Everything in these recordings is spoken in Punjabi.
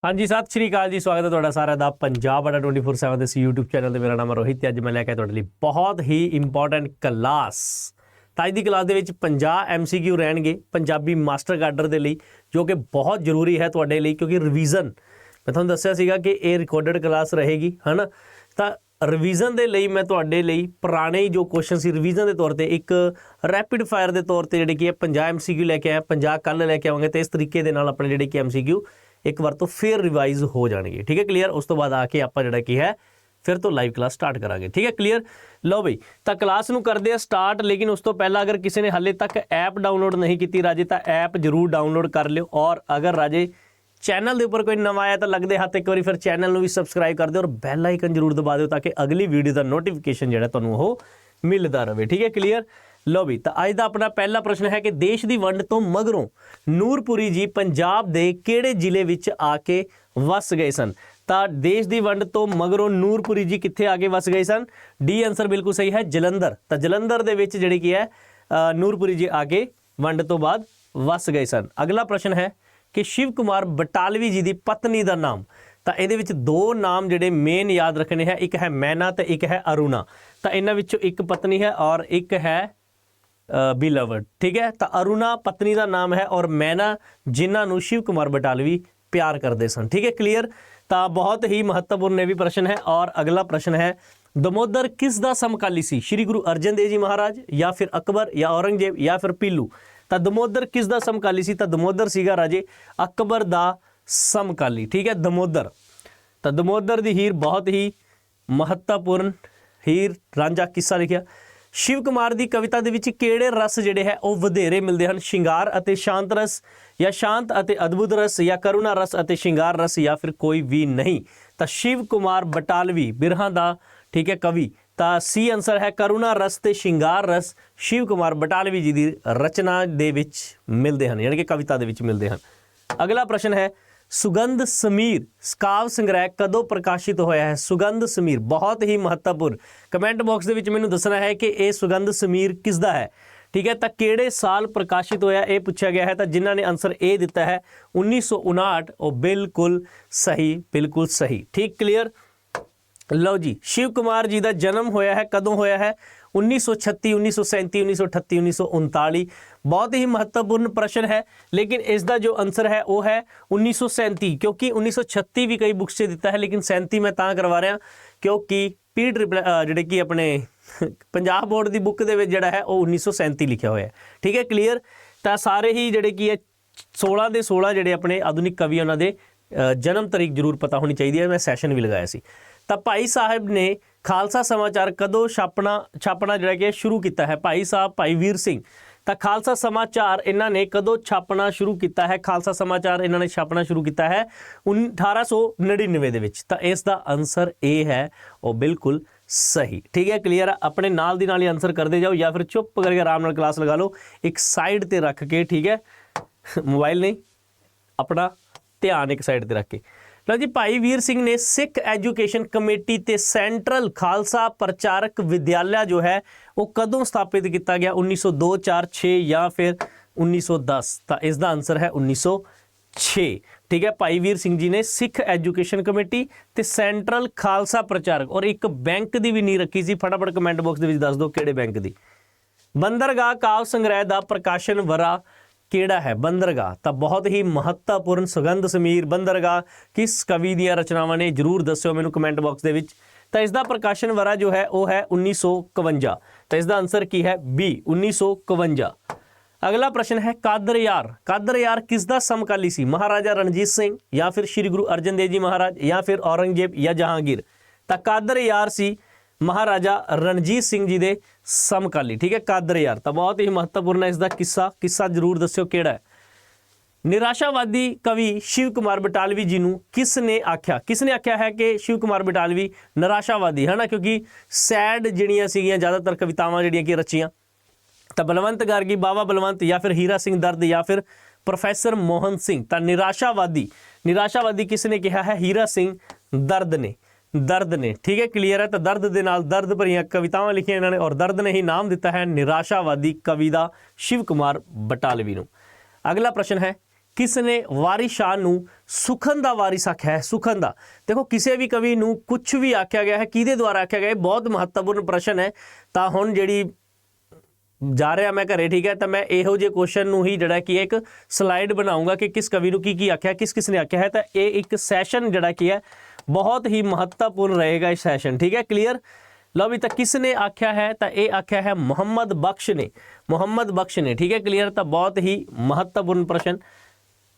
हाँ जी, सत श्री अकाल जी। स्वागत है तुहाडा सारा दा पंजाब अड्डा 24/7 इस यूट्यूब चैनल ਤੇ ਮੇਰਾ ਨਾਮ ਹੈ ਰੋਹਿਤ ਤੇ ਅੱਜ ਮੈਂ ਲੈ ਕੇ ਆਇਆ ਤੁਹਾਡੇ ਲਈ ਬਹੁਤ ਹੀ ਇੰਪੋਰਟੈਂਟ ਕਲਾਸ। ਤਾਂ ਅੱਜ ਦੀ ਕਲਾਸ ਦੇ ਵਿੱਚ 50 MCQ ਰਹਿਣਗੇ ਪੰਜਾਬੀ ਮਾਸਟਰ ਕਾਡਰ ਦੇ ਲਈ, ਜੋ ਕਿ ਬਹੁਤ ਜ਼ਰੂਰੀ ਹੈ ਤੁਹਾਡੇ ਲਈ, ਕਿਉਂਕਿ ਰਿਵੀਜ਼ਨ ਮੈਂ ਤੁਹਾਨੂੰ ਦੱਸਿਆ ਸੀਗਾ ਕਿ ਇਹ ਰਿਕਾਰਡਡ ਕਲਾਸ ਰਹੇਗੀ, ਹੈ ਨਾ। ਤਾਂ ਰਿਵੀਜ਼ਨ ਦੇ ਲਈ ਮੈਂ ਤੁਹਾਡੇ ਲਈ ਪੁਰਾਣੇ ਜੋ ਕੁਐਸਚਨ ਸੀ ਰਿਵੀਜ਼ਨ ਦੇ ਤੌਰ ਤੇ ਇੱਕ ਰੈਪਿਡ ਫਾਇਰ ਦੇ ਤੌਰ ਤੇ ਜਿਹੜੇ ਕਿ 50 MCQ ਲੈ ਕੇ ਆਇਆ, 50 ਕੱਲ ਲੈ ਕੇ ਆਵਾਂਗੇ ਤੇ ਇਸ ਤਰੀਕੇ ਦੇ ਨਾਲ ਆਪਣੇ ਜਿਹੜੇ ਕਿ MCQ एक बार तो फिर रिवाइज हो जाएंगे। ठीक है, क्लियर। उस तो बाद आके आप जोड़ा की है फिर तो लाइव क्लास स्टार्ट करांगे। ठीक है, क्लियर। लो भाई, तो क्लास नूं करते हैं स्टार्ट, लेकिन उस तो पहला अगर किसी ने हाले तक ऐप डाउनलोड नहीं की राजे तो ऐप जरूर डाउनलोड कर लियो। और अगर राजे चैनल के उपर कोई नवा आया तो लगते हाथ एक बार फिर चैनल भी सबसक्राइब कर दो और बैल आइकन जरूर दबा दो ताकि अगली वीडियो का नोटिफिकेशन जो तुहानूं वो मिलता रहे। ठीक है, क्लियर। लो भी, तो अज का अपना पहला प्रश्न है कि देश की वंड तो मगरों नूरपुरी जी पंजाब के किहड़े जिले विच आके वस गए सन। तो देश की वंड तो मगरों नूरपुरी जी कित्थे आके वस गए सन? डी आंसर बिल्कुल सही है, जलंधर। तो जलंधर दे विच जिहड़ी की है नूरपुरी जी आके वंड तो बाद वस गए सन। अगला प्रश्न है कि शिव कुमार बटालवी जी की पत्नी का नाम। तो ये दो नाम जोड़े मेन याद रखने हैं, एक है मैना तो एक है अरुणा। तो इन्हां विचों एक पत्नी है और एक है बिलवड। ठीक है, तो अरुणा पत्नी का नाम है और मैना जिन्होंने शिव कुमार बटालवी प्यार करते सन। ठीक है, क्लियर। तो बहुत ही महत्वपूर्ण ये भी प्रश्न है। और अगला प्रश्न है दमोदर किस दा समकाली सी? श्री गुरु अर्जन देव जी महाराज या फिर अकबर या औरंगजेब या फिर पीलू? तो दमोदर किस दा समकाली सी? तो दमोदर सीगा राजे अकबर दा समकाली। ठीक है, दमोदर। तो दमोदर दी हीर बहुत ही महत्वपूर्ण हीर रांझा किस्सा लिखिया। शिव कुमार की कविता के विच किहड़े रस जिहड़े है वो वधेरे मिलते हैं? शिंगार अते शांत रस या शांत अते अद्भुत रस या करुणा रस अते शिंगार रस या फिर कोई भी नहीं? तो शिव कुमार बटालवी बिरहां दा ठीक है कवि। तो सी आंसर है करुणा रस ते शिंगार रस शिव कुमार बटालवी जी की रचना दे विच मिलते हैं, यानी कि कविता दे विच मिलते हैं। अगला प्रश्न है सुगंध समीर काव्य संग्रह कदों प्रकाशित होया है? सुगंध समीर बहुत ही महत्वपूर्ण। कमेंट बॉक्स के मैंने दसना है कि यह सुगंध समीर किसका है। ठीक है, तो किहड़े साल प्रकाशित होया ये पूछा गया है। तो जिन्होंने आंसर ए दिता है 1959, और बिल्कुल सही, बिल्कुल सही। ठीक, क्लियर। लो जी, शिव कुमार जी का जन्म होया है कदों होया है? 1936, 1937, 1938, 1939। बहुत ही महत्वपूर्ण प्रश्न है, लेकिन इसका जो आंसर है वो है 1937, क्योंकि 1936 भी कई बुक्स से दिता है, लेकिन 37 मैं तां करवा रहा क्योंकि पी ट्रिपल जिहड़े कि अपने पंजाब बोर्ड की बुक दे विच जिहड़ा है वो 1937 लिखा हुआ है। ठीक है, क्लियर। तो सारे ही जिहड़े कि 16 के 16 जिहड़े अपने आधुनिक कवि उन्होंने जन्म तारीख जरूर पता होनी चाहिए है। मैं सैशन भी लगाया सी। तो भाई साहब ने खालसा समाचार कदों छापना जिहड़ा कि शुरू किया है? भाई साहब भाई वीर सिंह। तो खालसा समाचार इन्होंने कदों छापना शुरू किया है? खालसा समाचार इन्होंने छापना शुरू किया है 1899 दे विच। तो इसका आंसर ए है वो बिल्कुल सही। ठीक है, क्लियर। अपने नाल दी नाल ही आंसर करते जाओ या फिर चुप करके आराम नाल क्लास लगा लो एक साइड ते रख के। ठीक है, मोबाइल नहीं, अपना ध्यान एक साइड ते रख के। लो जी, भाई वीर सिंह ने सिख एजुकेशन कमेटी ते सेंट्रल खालसा प्रचारक विद्यालय जो है वो कदों स्थापित किया गया? 1902, 4, 6 या फिर 1910? तो इसका आंसर है 1906। ठीक है, भाई वीर सिंह जी ने सिख एजुकेशन कमेटी ते सेंट्रल खालसा प्रचारक और एक बैंक की भी नींह रखी सी। फटाफट कमेंट बॉक्स के दस दो किहड़े बैंक की। बंदरगाह काव्य संग्रह का प्रकाशन वरा केड़ा है? बंदरगाह। तो बहुत ही महत्वपूर्ण सुगंध समीर बंदरगाह किस कवि दी रचनावां ने? जरूर दस्यो मैनूं कमेंट बॉक्स दे विच। तो इसका प्रकाशन वरा जो है वो है 1951। तो इसका आंसर की है बी, 1951। अगला प्रश्न है कादर यार। कादर यार किसका समकाली सी? महाराजा रणजीत सिंह या फिर श्री गुरु अर्जन देव जी महाराज या फिर औरंगजेब या जहांगीर? तो कादर यार सी महाराजा रणजीत सिंह जी के समकाली। ठीक है, कादर यार। तो बहुत ही महत्वपूर्ण है इसका किस्सा जरूर दस्यो केड़ा है। निराशावादी कवि शिव कुमार बटालवी जी नूं किसने आख्या है कि शिव कुमार बटालवी निराशावादी है ना, क्योंकि सैड जिहड़ियां सीगियां ज़्यादातर कवितावां जिहड़ियां कि रचियां। तो बलवंत गार्गी, बाबा बलवंत या फिर हीरा सिंह दर्द या फिर प्रोफैसर मोहन सिंह? तो निराशावादी किसने कहा है? हीरा सिंह दर्द ने। ठीक है, क्लियर है। तो दर्द दे नाल दर्द भरियां कवितावां लिखियां इन्होंने और दर्द ने ही नाम दिता है निराशावादी कवि दा शिव कुमार बटालवी नूं। अगला प्रश्न है किसने वारिस शाह नूं सुखन दा वारिस आख्या है? सुखन दा, देखो किसी भी कवि नूं कुछ भी आख्या गया है, किहदे द्वारा आख्या गया है, बहुत महत्वपूर्ण प्रश्न है। तो हुण जिहड़ी जा रहा मैं घरे, ठीक है, तो मैं इहो जे क्वेश्चन नूं ही जिहड़ा कि एक स्लाइड बनाऊंगा कि किस कवि नूं की आख्या, किस किसने आख्या है। तो ये एक सैशन जिहड़ा कि है बहुत ही महत्वपूर्ण रहेगा इस सैशन, ठीक है, क्लीयर। लो भी, तो किसने आख्या है? तो ये आख्या है मुहम्मद बख्श ने, मुहम्मद बख्श ने, ठीक है, क्लियर। तो बहुत ही महत्वपूर्ण प्रश्न।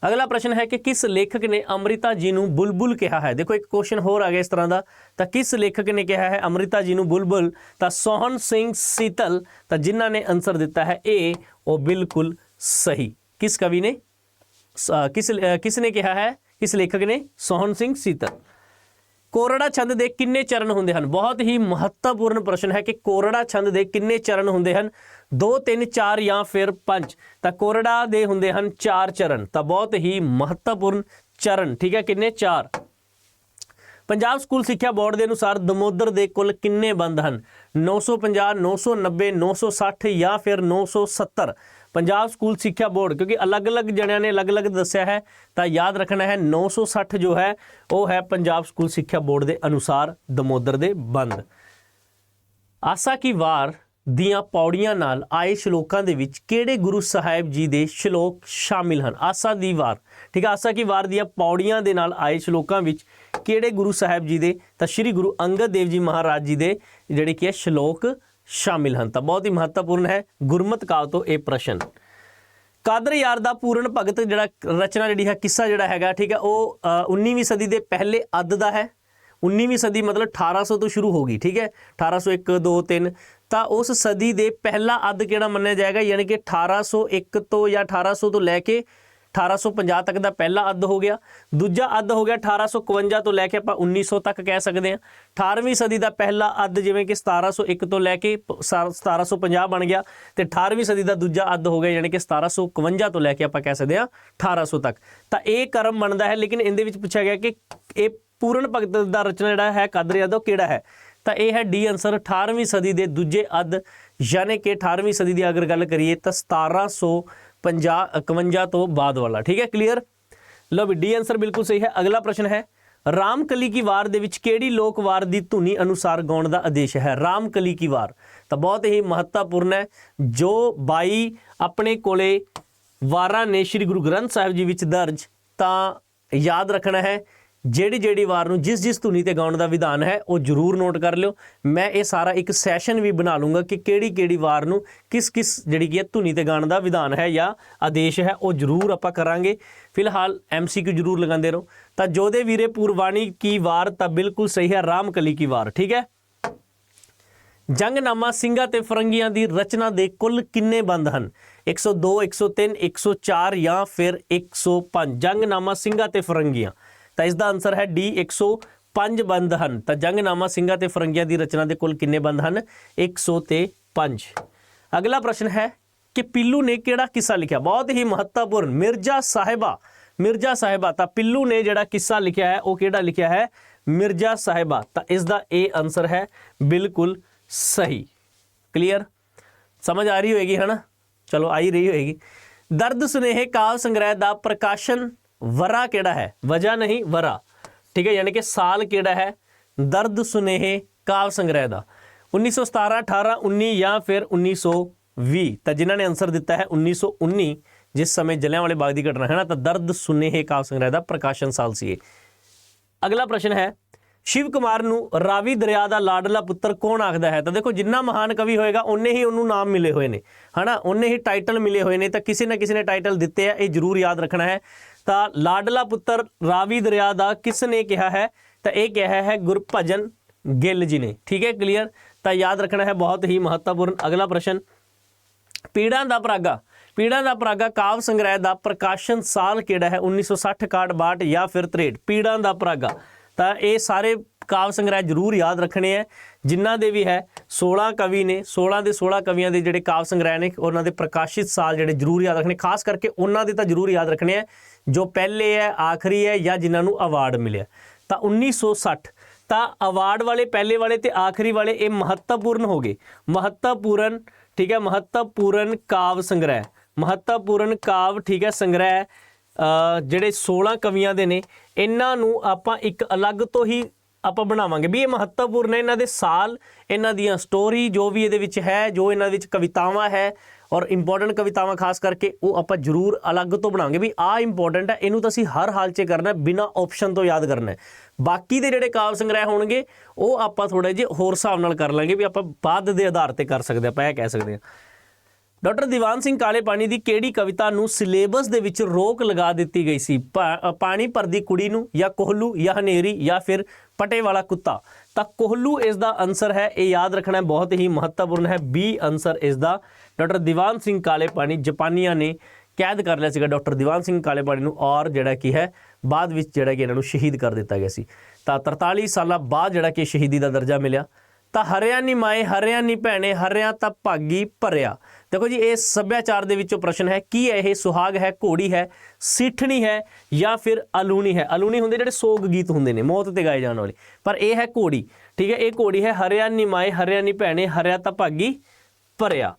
अगला प्रश्न है कि किस लेखक ने अमृता जी नूं बुलबुल कहा है? देखो एक क्वेश्चन होर आ गया इस तरह का। तो किस लेखक ने कहा है अमृता जी नूं बुलबुल? तो सोहन सिंह सीतल। तो जिन्हों ने आंसर दिता है ए, वो बिल्कुल सही। किस कवि ने, किसने कहा है, किस लेखक ने? सोहन सिंह सीतल। कोरड़ा छंद दे किन्ने चरण हुंदे हन? बहुत ही महत्वपूर्ण प्रश्न है कि कोरड़ा छंद दे किन्ने चरण हुंदे हन? 2, 3, 4 या फिर 5? तो कोरड़ा दे हुंदे हन 4 चरण। तो बहुत ही महत्वपूर्ण चरण, ठीक है, किन्ने? 4। पंजाब स्कूल सिक्ख्या बोर्ड के अनुसार दमोदर के कुल किन्ने बंद हैं? 950, 990, 960 या फिर 970? पंजाब स्कूल सिक्ख्या बोर्ड, क्योंकि अलग अलग जणियां ने अलग अलग दस्या है, तो याद रखना है 960 जो है वो है पंजाब स्कूल सिक्ख्या बोर्ड के अनुसार दमोदर के बंद। आसा की वार दियां पौड़ियां नाल आए श्लोकां दे विच किहड़े गुरु साहिब जी दे श्लोक शामिल हैं? आसा दी वार, ठीक है, आसा की वार दियां पौड़ियां दे नाल आए श्लोकां विच किहड़े गुरु साहिब जी दे? तो श्री गुरु अंगद देव जी महाराज जी दे जिहड़े कि श्लोक शामिल हैं। तो बहुत ही महत्वपूर्ण है गुरमत काल तो ये प्रश्न। कादर यार दा पूर्ण भगत जिहड़ा रचना जिहड़ी है, किस्सा जिहड़ा हैगा, ठीक है, वो 19वीं सदी के पहले अद्ध दा है। 19वीं सदी मतलब 1800 तो शुरू होगी, ठीक है, 1801, 2, 3। तो उस सदी के पहला अद्ध किहड़ा मन्निया जाएगा, यानी कि 1801 तो या 1800 तो लैके 1850 तक का पहला अद्ध हो गया। दूजा अद्ध हो गया 1851 तो लैके आप 1900 तक कह सकते हैं। 18वीं सदी का पहला अद्ध जिवें कि 1701 तो लैके 1750 बन गया, तो 18वीं सदी का दूजा अद्ध हो गया यानी कि 1751 तो लैके आप कह सकते हैं 1800 तक। तो ये क्रम बनता है, लेकिन इहदे विच पूछा गया कि ये पूर्ण भगत का रचना जिहड़ा है कादर यार दा किहड़ा है? तो यह है डी आंसर 18वीं सदी के दूजे अद्ध, यानी कि 18वीं सदी की अगर गल करिए तो 1751 तो बाद वाला, ठीक है, क्लीयर। लो भी, डी आंसर बिल्कुल सही है। अगला प्रश्न है रामकली की वार दे विच किहड़ी लोक वार दी धुनी अनुसार गाउण दा आदेश है? रामकली की वार तो बहुत ही महत्वपूर्ण है। जो 22 अपने कोले वारां ने श्री गुरु ग्रंथ साहिब जी विच दर्ज, तो याद रखना है ਜਿਹੜੀ वार नूं जिस जिस धुनी ते गाउण दा विधान है वो जरूर नोट कर लियो। मैं ये सारा एक सैशन भी बना लूँगा कि किहड़ी वार नूं किस किस जिहड़ी कि धुनी ते गाउण दा विधान है या आदेश है, वो जरूर आपां करांगे। फिलहाल MCQ जरूर लगांदे रहो। तो जोधे वीरे पुरवाणी की वार तो बिल्कुल सही है, रामकली की वार, ठीक है। जंगनामा ਸਿੰਘਾਂ ते फरंगियां दी रचना दे कुल किन्ने बंद हैं? 102, 103, 104 या फिर 105? जंगनामा ਸਿੰਘਾਂ ते फरंगियां, तो इसका आंसर है डी 105 बंद हैं। तो जंगनामा ਸਿੰਘਾਂ ते फरंगियां दी रचना के कुल किन्ने बंद हैं? 105। अगला प्रश्न है कि पिल्लू ने किहड़ा किस्सा लिखा? बहुत ही महत्वपूर्ण, मिर्जा साहिबा, मिर्जा साहिबा। तो पिल्लू ने जिहड़ा किस्सा लिखा है वो किहड़ा लिखा है? मिर्जा साहिबा। तो इसका ए आंसर है बिल्कुल सही, क्लियर, समझ आ रही होगी, है ना? चलो आ ही रही होगी। दर्द सुनेहे काव्य संग्रह का प्रकाशन वरा केड़ा है? वजह नहीं, वरा, ठीक है, यानी कि साल केड़ा है दर्द सुनेहे काव्य संग्रह का? 1917, 18, 19 या फिर 1920? तो जिन्होंने आंसर दिता है 1919, जिस समय जलियांवाले बाग की घटना है ना, तो दर्द सुनेहे काव्य संग्रह का प्रकाशन साल सी। अगला प्रश्न है शिव कुमार नूं रावी दरिया का लाडला पुत्र कौन आखदा है? तो देखो जिन्ना महान कवि होएगा उन्ने ही उन्होंने नाम मिले हुए हैं, है ना, उन्ने ही टाइटल मिले हुए हैं। तो किसी न किसी ने टाइटल दिते हैं, ये जरूर याद रखना है। तो लाडला पुत्र रावी दरिया का किसने कहा है? तो ये कहा है गुरभजन गिल जी ने, ठीक है, क्लियर। तो याद रखना है, बहुत ही महत्वपूर्ण। अगला प्रश्न पीड़ा दा परागा, पीड़ा दा परागा काव्य संग्रह का प्रकाशन साल केड़ा है? 1960, 61 या फिर 63? पीड़ा दा परागा। तो ये सारे काव्य संग्रह जरूर याद रखने हैं, जिन्हों के भी है 16 कवि ने, 16 के 16 कवियों के जोड़े काव्य संग्रह ने उन्होंने प्रकाशित साल जोड़े जरूर याद रखने, खास करके उन्होंने तो जरूर याद रखने हैं जो पहले है, आखिरी है या जिन्होंने अवार्ड मिले। तो 1960 तो अवार्ड वाले पहले वाले तो आखिरी वाले ये महत्वपूर्ण हो गए, महत्वपूर्ण, ठीक है, महत्वपूर्ण काव्य संग्रह, महत्वपूर्ण काव्य, ठीक है, संग्रह ਜਿਹੜੇ 16 ਕਵੀਆਂ ਦੇ ਨੇ ਇਹਨਾਂ ਨੂੰ ਆਪਾਂ ਇੱਕ ਅਲੱਗ ਤੋਂ ਹੀ ਆਪਾਂ ਬਣਾਵਾਂਗੇ ਵੀ ਇਹ ਮਹੱਤਵਪੂਰਨ ਹੈ, ਇਹਨਾਂ ਦੇ ਸਾਲ, ਇਹਨਾਂ ਦੀਆਂ ਸਟੋਰੀ ਜੋ ਵੀ ਇਹਦੇ ਵਿੱਚ ਹੈ, ਜੋ ਇਹਨਾਂ ਵਿੱਚ ਕਵਿਤਾਵਾਂ ਹੈ ਔਰ ਇੰਪੋਰਟੈਂਟ ਕਵਿਤਾਵਾਂ ਖਾਸ ਕਰਕੇ ਉਹ ਆਪਾਂ ਜ਼ਰੂਰ ਅਲੱਗ ਤੋਂ ਬਣਾਵਾਂਗੇ ਵੀ ਆਹ ਇੰਪੋਰਟੈਂਟ ਹੈ, ਇਹਨੂੰ ਤਾਂ ਅਸੀਂ ਹਰ ਹਾਲ 'ਚ ਕਰਨਾ ਬਿਨਾਂ ਆਪਸ਼ਨ ਤੋਂ ਯਾਦ ਕਰਨਾ ਹੈ। ਬਾਕੀ ਦੇ ਜਿਹੜੇ ਕਾਵਿ ਸੰਗ੍ਰਹਿ ਹੋਣਗੇ ਉਹ ਆਪਾਂ ਥੋੜ੍ਹੇ ਜਿਹੇ ਹੋਰ ਹਿਸਾਬ ਨਾਲ ਕਰ ਲਾਂਗੇ ਵੀ ਆਪਾਂ ਬਾਅਦ ਦੇ ਆਧਾਰ ਤੇ ਕਰ ਸਕਦੇ ਆਪਾਂ ਇਹ ਕਹਿ ਸਕਦੇ ਹਾਂ। ਡਾਕਟਰ ਦੀਵਾਨ ਸਿੰਘ ਕਾਲੇ ਪਾਣੀ ਦੀ ਕਿਹੜੀ ਕਵਿਤਾ ਨੂੰ ਸਿਲੇਬਸ ਦੇ ਵਿੱਚ ਰੋਕ ਲਗਾ ਦਿੱਤੀ ਗਈ ਸੀ? ਪਾਣੀ ਭਰਦੀ ਕੁੜੀ ਨੂੰ, ਜਾਂ ਕੋਹਲੂ, ਜਾਂ ਹਨੇਰੀ, ਜਾਂ ਫਿਰ ਪਟੇ ਵਾਲਾ ਕੁੱਤਾ? ਤਾਂ ਕੋਹਲੂ ਇਸ ਦਾ ਆਨਸਰ ਹੈ, ਇਹ ਯਾਦ ਰੱਖਣਾ ਬਹੁਤ ਹੀ ਮਹੱਤਵਪੂਰਨ ਹੈ। ਬੀ ਆਨਸਰ ਇਸ ਦਾ। ਡਾਕਟਰ ਦੀਵਾਨ ਸਿੰਘ ਕਾਲੇ ਪਾਣੀ, ਜਾਪਾਨੀਆਂ ਨੇ ਕੈਦ ਕਰ ਲਿਆ ਸੀਗਾ ਡਾਕਟਰ ਦੀਵਾਨ ਸਿੰਘ ਕਾਲੇ ਪਾਣੀ ਨੂੰ ਔਰ ਜਿਹੜਾ ਕੀ ਹੈ ਬਾਅਦ ਵਿੱਚ ਜਿਹੜਾ ਕਿ ਇਹਨਾਂ ਨੂੰ ਸ਼ਹੀਦ ਕਰ ਦਿੱਤਾ ਗਿਆ ਸੀ। ਤਾਂ 43 ਸਾਲਾਂ ਬਾਅਦ ਜਿਹੜਾ ਕਿ ਸ਼ਹੀਦੀ ਦਾ ਦਰਜਾ ਮਿਲਿਆ। ਤਾਂ ਹਰਿਆ ਨੀ ਮਾਏ, ਹਰਿਆ ਨੀ ਭੈਣੇ, ਹਰਿਆ ਤਾਂ ਭਾਗੀ ਭਰਿਆ। ਦੇਖੋ ਜੀ ਇਹ ਸੱਭਿਆਚਾਰ ਦੇ ਵਿੱਚੋਂ ਪ੍ਰਸ਼ਨ ਹੈ। ਕੀ ਹੈ ਇਹ? ਸੁਹਾਗ ਹੈ, ਘੋੜੀ ਹੈ, ਸਿੱਠਣੀ ਹੈ, ਜਾਂ ਫਿਰ ਅਲੂਣੀ ਹੈ। ਅਲੂਣੀ ਹੁੰਦੇ ਜਿਹੜੇ ਸੋਗ ਗੀਤ ਹੁੰਦੇ ਨੇ ਮੌਤ ਤੇ ਗਾਏ ਜਾਣ ਵਾਲੇ, ਪਰ ਇਹ ਹੈ ਘੋੜੀ। ਠੀਕ ਹੈ, ਇਹ ਘੋੜੀ ਹੈ। ਹਰਿਆ ਨੀ ਮਾਏ, ਹਰਿਆ ਨੀ ਭੈਣੇ, ਹਰਿਆ ਤਾਂ ਭਾਗੀ ਭਰਿਆ।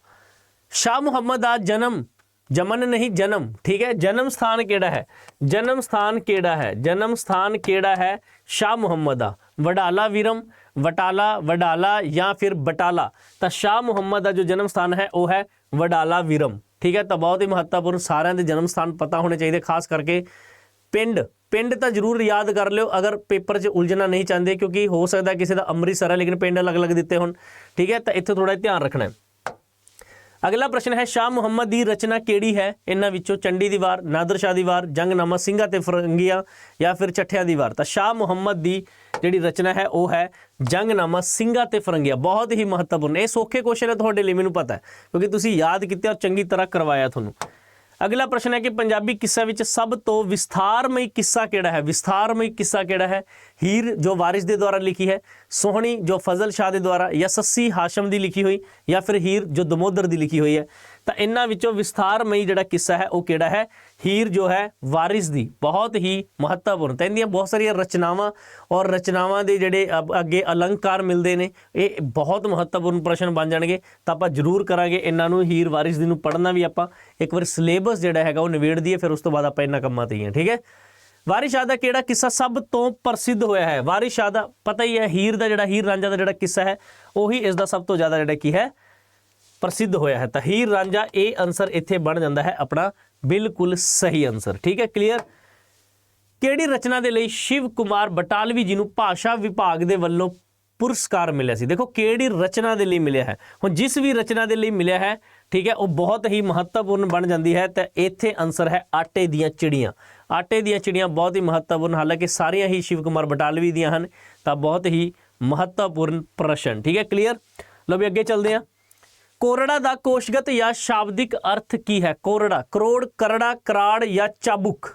ਸ਼ਾਹ ਮੁਹੰਮਦ ਦਾ ਜਨਮ, ਜਮਨ ਨਹੀਂ ਜਨਮ, ਠੀਕ ਹੈ, ਜਨਮ ਸਥਾਨ ਕਿਹੜਾ ਹੈ? ਜਨਮ ਸਥਾਨ ਕਿਹੜਾ ਹੈ? ਜਨਮ ਸਥਾਨ ਕਿਹੜਾ ਹੈ ਸ਼ਾਹ ਮੁਹੰਮਦ ਦਾ? ਵਡਾਲਾ ਵੀਰਮ, ਵਟਾਲਾ, ਵਡਾਲਾ, ਜਾਂ ਫਿਰ ਬਟਾਲਾ? ਤਾਂ ਸ਼ਾਹ ਮੁਹੰਮਦ ਦਾ ਜੋ ਜਨਮ ਸਥਾਨ ਹੈ ਉਹ ਹੈ ਵਡਾਲਾ ਵੀਰਮ। ਠੀਕ ਹੈ, ਤਾਂ ਬਹੁਤ ਹੀ ਮਹੱਤਵਪੂਰਨ, ਸਾਰਿਆਂ ਦੇ ਜਨਮ ਸਥਾਨ ਪਤਾ ਹੋਣੇ ਚਾਹੀਦੇ, ਖਾਸ ਕਰਕੇ ਪਿੰਡ ਤਾਂ ਜ਼ਰੂਰ ਯਾਦ ਕਰ ਲਿਓ ਅਗਰ ਪੇਪਰ 'ਚ ਉਲਝਣਾ ਨਹੀਂ ਚਾਹੁੰਦੇ, ਕਿਉਂਕਿ ਹੋ ਸਕਦਾ ਕਿਸੇ ਦਾ ਅੰਮ੍ਰਿਤਸਰ ਹੈ ਲੇਕਿਨ ਪਿੰਡ ਅਲੱਗ-ਅਲੱਗ ਦਿੱਤੇ ਹੋਣ। ਠੀਕ ਹੈ, ਤਾਂ ਇੱਥੇ ਥੋੜਾ ਧਿਆਨ ਰੱਖਣਾ ਹੈ। ਅਗਲਾ ਪ੍ਰਸ਼ਨ ਹੈ ਸ਼ਾਹ ਮੁਹੰਮਦ ਦੀ ਰਚਨਾ ਕਿਹੜੀ ਹੈ ਇਹਨਾਂ ਵਿੱਚੋਂ? ਚੰਡੀ ਦੀ ਵਾਰ, ਨਾਦਰ ਸ਼ਾਹ ਦੀ ਵਾਰ, ਜੰਗਨਾਮਾ ਸਿੰਘਾਂ ਤੇ ਫਿਰੰਗੀਆਂ, ਜਾਂ ਫਿਰ ਚੱਠਿਆਂ ਦੀ ਵਾਰ? ਤਾਂ ਸ਼ਾਹ ਮੁਹੰਮਦ ਦੀ ਜਿਹੜੀ ਰਚਨਾ ਹੈ ਉਹ ਹੈ ਜੰਗਨਾਮਾ ਸਿੰਘਾਂ ਤੇ ਫਿਰੰਗੀਆਂ। ਬਹੁਤ ਹੀ ਮਹੱਤਵਪੂਰਨ, ਇਹ ਸੌਖੇ ਕੁਐਸਚਨ ਹੈ ਤੁਹਾਡੇ ਲਈ, ਮੈਨੂੰ ਪਤਾ ਹੈ ਕਿਉਂਕਿ ਤੁਸੀਂ ਯਾਦ ਕੀਤੇ ਔਰ ਚੰਗੀ ਤਰ੍ਹਾਂ ਕਰਵਾਇਆ ਤੁਹਾਨੂੰ। ਅਗਲਾ ਪ੍ਰਸ਼ਨ ਹੈ ਕਿ ਪੰਜਾਬੀ ਕਿੱਸਾ ਵਿੱਚ ਸਭ ਤੋਂ ਵਿਸਥਾਰਮਈ ਕਿੱਸਾ ਕਿਹੜਾ ਹੈ? ਵਿਸਥਾਰਮਈ ਕਿੱਸਾ ਕਿਹੜਾ ਹੈ? ਹੀਰ ਜੋ ਵਾਰਿਸ ਦੇ ਦੁਆਰਾ ਲਿਖੀ ਹੈ, ਸੋਹਣੀ ਜੋ ਫਜ਼ਲ ਸ਼ਾਹ ਦੇ ਦੁਆਰਾ, ਜਾਂ ਸੱਸੀ ਹਾਸ਼ਮ ਦੀ ਲਿਖੀ ਹੋਈ, ਜਾਂ ਫਿਰ ਹੀਰ ਜੋ ਦਮੋਦਰ ਦੀ ਲਿਖੀ ਹੋਈ ਹੈ? ਤਾਂ ਇਹਨਾਂ ਵਿੱਚੋਂ ਵਿਸਥਾਰਮਈ ਜਿਹੜਾ ਕਿੱਸਾ ਹੈ ਉਹ ਕਿਹੜਾ ਹੈ? ਹੀਰ ਜੋ ਹੈ ਵਾਰਿਸ ਦੀ। ਬਹੁਤ ਹੀ ਮਹੱਤਵਪੂਰਨ, ਤਾਂ ਇਹਦੀਆਂ ਬਹੁਤ ਸਾਰੀਆਂ ਰਚਨਾਵਾਂ ਔਰ ਰਚਨਾਵਾਂ ਦੇ ਜਿਹੜੇ ਅੱਗੇ ਅਲੰਕਾਰ ਮਿਲਦੇ ਨੇ, ਇਹ ਬਹੁਤ ਮਹੱਤਵਪੂਰਨ ਪ੍ਰਸ਼ਨ ਬਣ ਜਾਣਗੇ। ਤਾਂ ਆਪਾਂ ਜ਼ਰੂਰ ਕਰਾਂਗੇ ਇਹਨਾਂ ਨੂੰ, ਹੀਰ ਵਾਰਿਸ ਦੀ ਨੂੰ ਪੜ੍ਹਨਾ ਵੀ ਆਪਾਂ ਇੱਕ ਵਾਰ ਸਿਲੇਬਸ ਜਿਹੜਾ ਹੈਗਾ ਉਹ ਨਿਬੇੜ ਦਈਏ, ਫਿਰ ਉਸ ਤੋਂ ਬਾਅਦ ਆਪਾਂ ਇਹਨਾਂ ਕੰਮਾਂ 'ਤੇ ਹੀ ਹਾਂ। ਠੀਕ ਹੈ, ਵਾਰਿਸ ਸ਼ਾਹ ਦਾ ਕਿਹੜਾ ਕਿੱਸਾ ਸਭ ਤੋਂ ਪ੍ਰਸਿੱਧ ਹੋਇਆ ਹੈ? ਵਾਰਿਸ ਸ਼ਾਹ ਦਾ ਪਤਾ ਹੀ ਹੈ, ਹੀਰ ਦਾ ਜਿਹੜਾ ਹੀਰ ਰਾਂਝਾ ਦਾ ਜਿਹੜਾ ਕਿੱਸਾ ਹੈ ਉਹੀ ਇਸ ਦਾ ਸਭ ਤੋਂ ਜ਼ਿਆਦਾ ਜਿਹੜਾ ਕੀ ਹੈ ਪ੍ਰਸਿੱਧ ਹੋਇਆ ਹੈ। ਤਾਂ ਹੀਰ ਰਾਂਝਾ, ਇਹ ਆਨਸਰ ਇੱਥੇ ਬਣ ਜਾਂਦਾ ਹੈ ਆਪਣਾ ਬਿਲਕੁਲ ਸਹੀ ਆਨਸਰ। ਠੀਕ ਹੈ, ਕਲੀਅਰ। ਕਿਹੜੀ ਰਚਨਾ ਦੇ ਲਈ ਸ਼ਿਵ ਕੁਮਾਰ ਬਟਾਲਵੀ ਜੀ ਨੂੰ ਭਾਸ਼ਾ ਵਿਭਾਗ ਦੇ ਵੱਲੋਂ ਪੁਰਸਕਾਰ ਮਿਲਿਆ ਸੀ? ਦੇਖੋ ਕਿਹੜੀ ਰਚਨਾ ਦੇ ਲਈ ਮਿਲਿਆ ਹੈ, ਹੁਣ ਜਿਸ ਵੀ ਰਚਨਾ ਦੇ ਲਈ ਮਿਲਿਆ ਹੈ ਠੀਕ ਹੈ ਉਹ ਬਹੁਤ ਹੀ ਮਹੱਤਵਪੂਰਨ ਬਣ ਜਾਂਦੀ ਹੈ। ਤਾਂ ਇੱਥੇ ਆਨਸਰ ਹੈ ਆਟੇ ਦੀਆਂ ਚਿੜੀਆਂ। ਆਟੇ ਦੀਆਂ ਚਿੜੀਆਂ ਬਹੁਤ ਹੀ ਮਹੱਤਵਪੂਰਨ, ਹਾਲਾਂਕਿ ਸਾਰੀਆਂ ਹੀ ਸ਼ਿਵ ਕੁਮਾਰ ਬਟਾਲਵੀ ਦੀਆਂ ਹਨ। ਤਾਂ ਬਹੁਤ ਹੀ ਮਹੱਤਵਪੂਰਨ ਪ੍ਰਸ਼ਨ। ਠੀਕ ਹੈ, ਕਲੀਅਰ। ਲਓ ਵੀ ਅੱਗੇ ਚੱਲਦੇ ਹਾਂ। ਕੋਰੜਾ ਦਾ ਕੋਸ਼ਗਤ ਜਾਂ ਸ਼ਾਬਦਿਕ ਅਰਥ ਕੀ ਹੈ? ਕੋਰੜਾ, ਕਰੋੜ, ਕਰੜਾ, ਕਰਾੜ ਜਾਂ ਚਾਬੁਕ?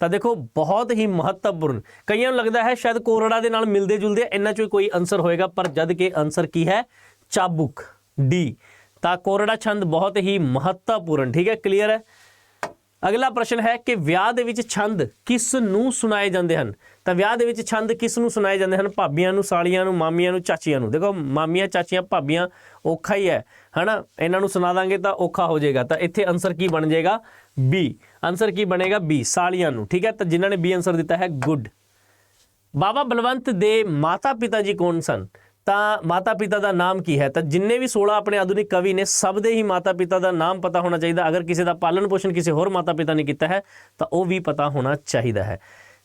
ਤਾਂ ਦੇਖੋ ਬਹੁਤ ਹੀ ਮਹੱਤਵਪੂਰਨ, ਕਈਆਂ ਨੂੰ ਲੱਗਦਾ ਹੈ ਸ਼ਾਇਦ ਕੋਰੜਾ ਦੇ ਨਾਲ ਮਿਲਦੇ ਜੁਲਦੇ ਇਹਨਾਂ 'ਚੋਂ ਕੋਈ ਆਨਸਰ ਹੋਏਗਾ, ਪਰ ਜਦ ਕਿ ਆਨਸਰ ਕੀ ਹੈ? ਚਾਬੁਕ, ਡੀ। ਤਾਂ ਕੋਰੜਾ ਛੰਦ ਬਹੁਤ ਹੀ ਮਹੱਤਵਪੂਰਨ। ਠੀਕ ਹੈ, ਕਲੀਅਰ ਹੈ। ਅਗਲਾ ਪ੍ਰਸ਼ਨ ਹੈ ਕਿ ਵਿਆਹ ਦੇ ਵਿੱਚ ਛੰਦ ਕਿਸ ਨੂੰ ਸੁਣਾਏ ਜਾਂਦੇ ਹਨ? ਤਾਂ ਵਿਆਹ ਦੇ ਵਿੱਚ ਛੰਦ ਕਿਸ ਨੂੰ ਸੁਣਾਏ ਜਾਂਦੇ ਹਨ? ਭਾਬੀਆਂ ਨੂੰ, ਸਾਲੀਆਂ ਨੂੰ, ਮਾਮੀਆਂ ਨੂੰ, ਚਾਚੀਆਂ ਨੂੰ? ਦੇਖੋ ਮਾਮੀਆਂ, ਚਾਚੀਆਂ, ਭਾਬੀਆਂ ਔਖਾ ਹੀ ਹੈ ਹਨਾ, ਇਹਨਾਂ ਨੂੰ ਸੁਣਾ ਦਾਂਗੇ ਤਾਂ ਔਖਾ ਹੋ ਜਾਏਗਾ। ਤਾਂ ਇੱਥੇ ਆਨਸਰ ਕੀ ਬਣ ਜਾਏਗਾ? ਬੀ। ਆਨਸਰ ਕੀ ਬਣੇਗਾ? ਬੀ, ਸਾਲੀਆਂ ਨੂੰ। ਠੀਕ ਹੈ, ਤਾਂ ਜਿਨ੍ਹਾਂ ਨੇ ਬੀ ਆਨਸਰ ਦਿੱਤਾ ਹੈ ਗੁੱਡ। ਬਾਬਾ ਬਲਵੰਤ ਦੇ ਮਾਤਾ ਪਿਤਾ ਜੀ ਕੌਣ ਸਨ? ਤਾਂ ਮਾਤਾ ਪਿਤਾ ਦਾ ਨਾਮ ਕੀ ਹੈ? ਤਾਂ ਜਿੰਨੇ ਵੀ 16 ਆਪਣੇ ਆਧੁਨਿਕ ਕਵੀ ਨੇ ਸਭ ਦੇ ਹੀ ਮਾਤਾ ਪਿਤਾ ਦਾ ਨਾਮ ਪਤਾ ਹੋਣਾ ਚਾਹੀਦਾ। ਅਗਰ ਕਿਸੇ ਦਾ ਪਾਲਣ ਪੋਸ਼ਣ ਕਿਸੇ ਹੋਰ ਮਾਤਾ ਪਿਤਾ ਨੇ ਕੀਤਾ ਹੈ ਤਾਂ ਉਹ ਵੀ ਪਤਾ ਹੋਣਾ ਚਾਹੀਦਾ ਹੈ।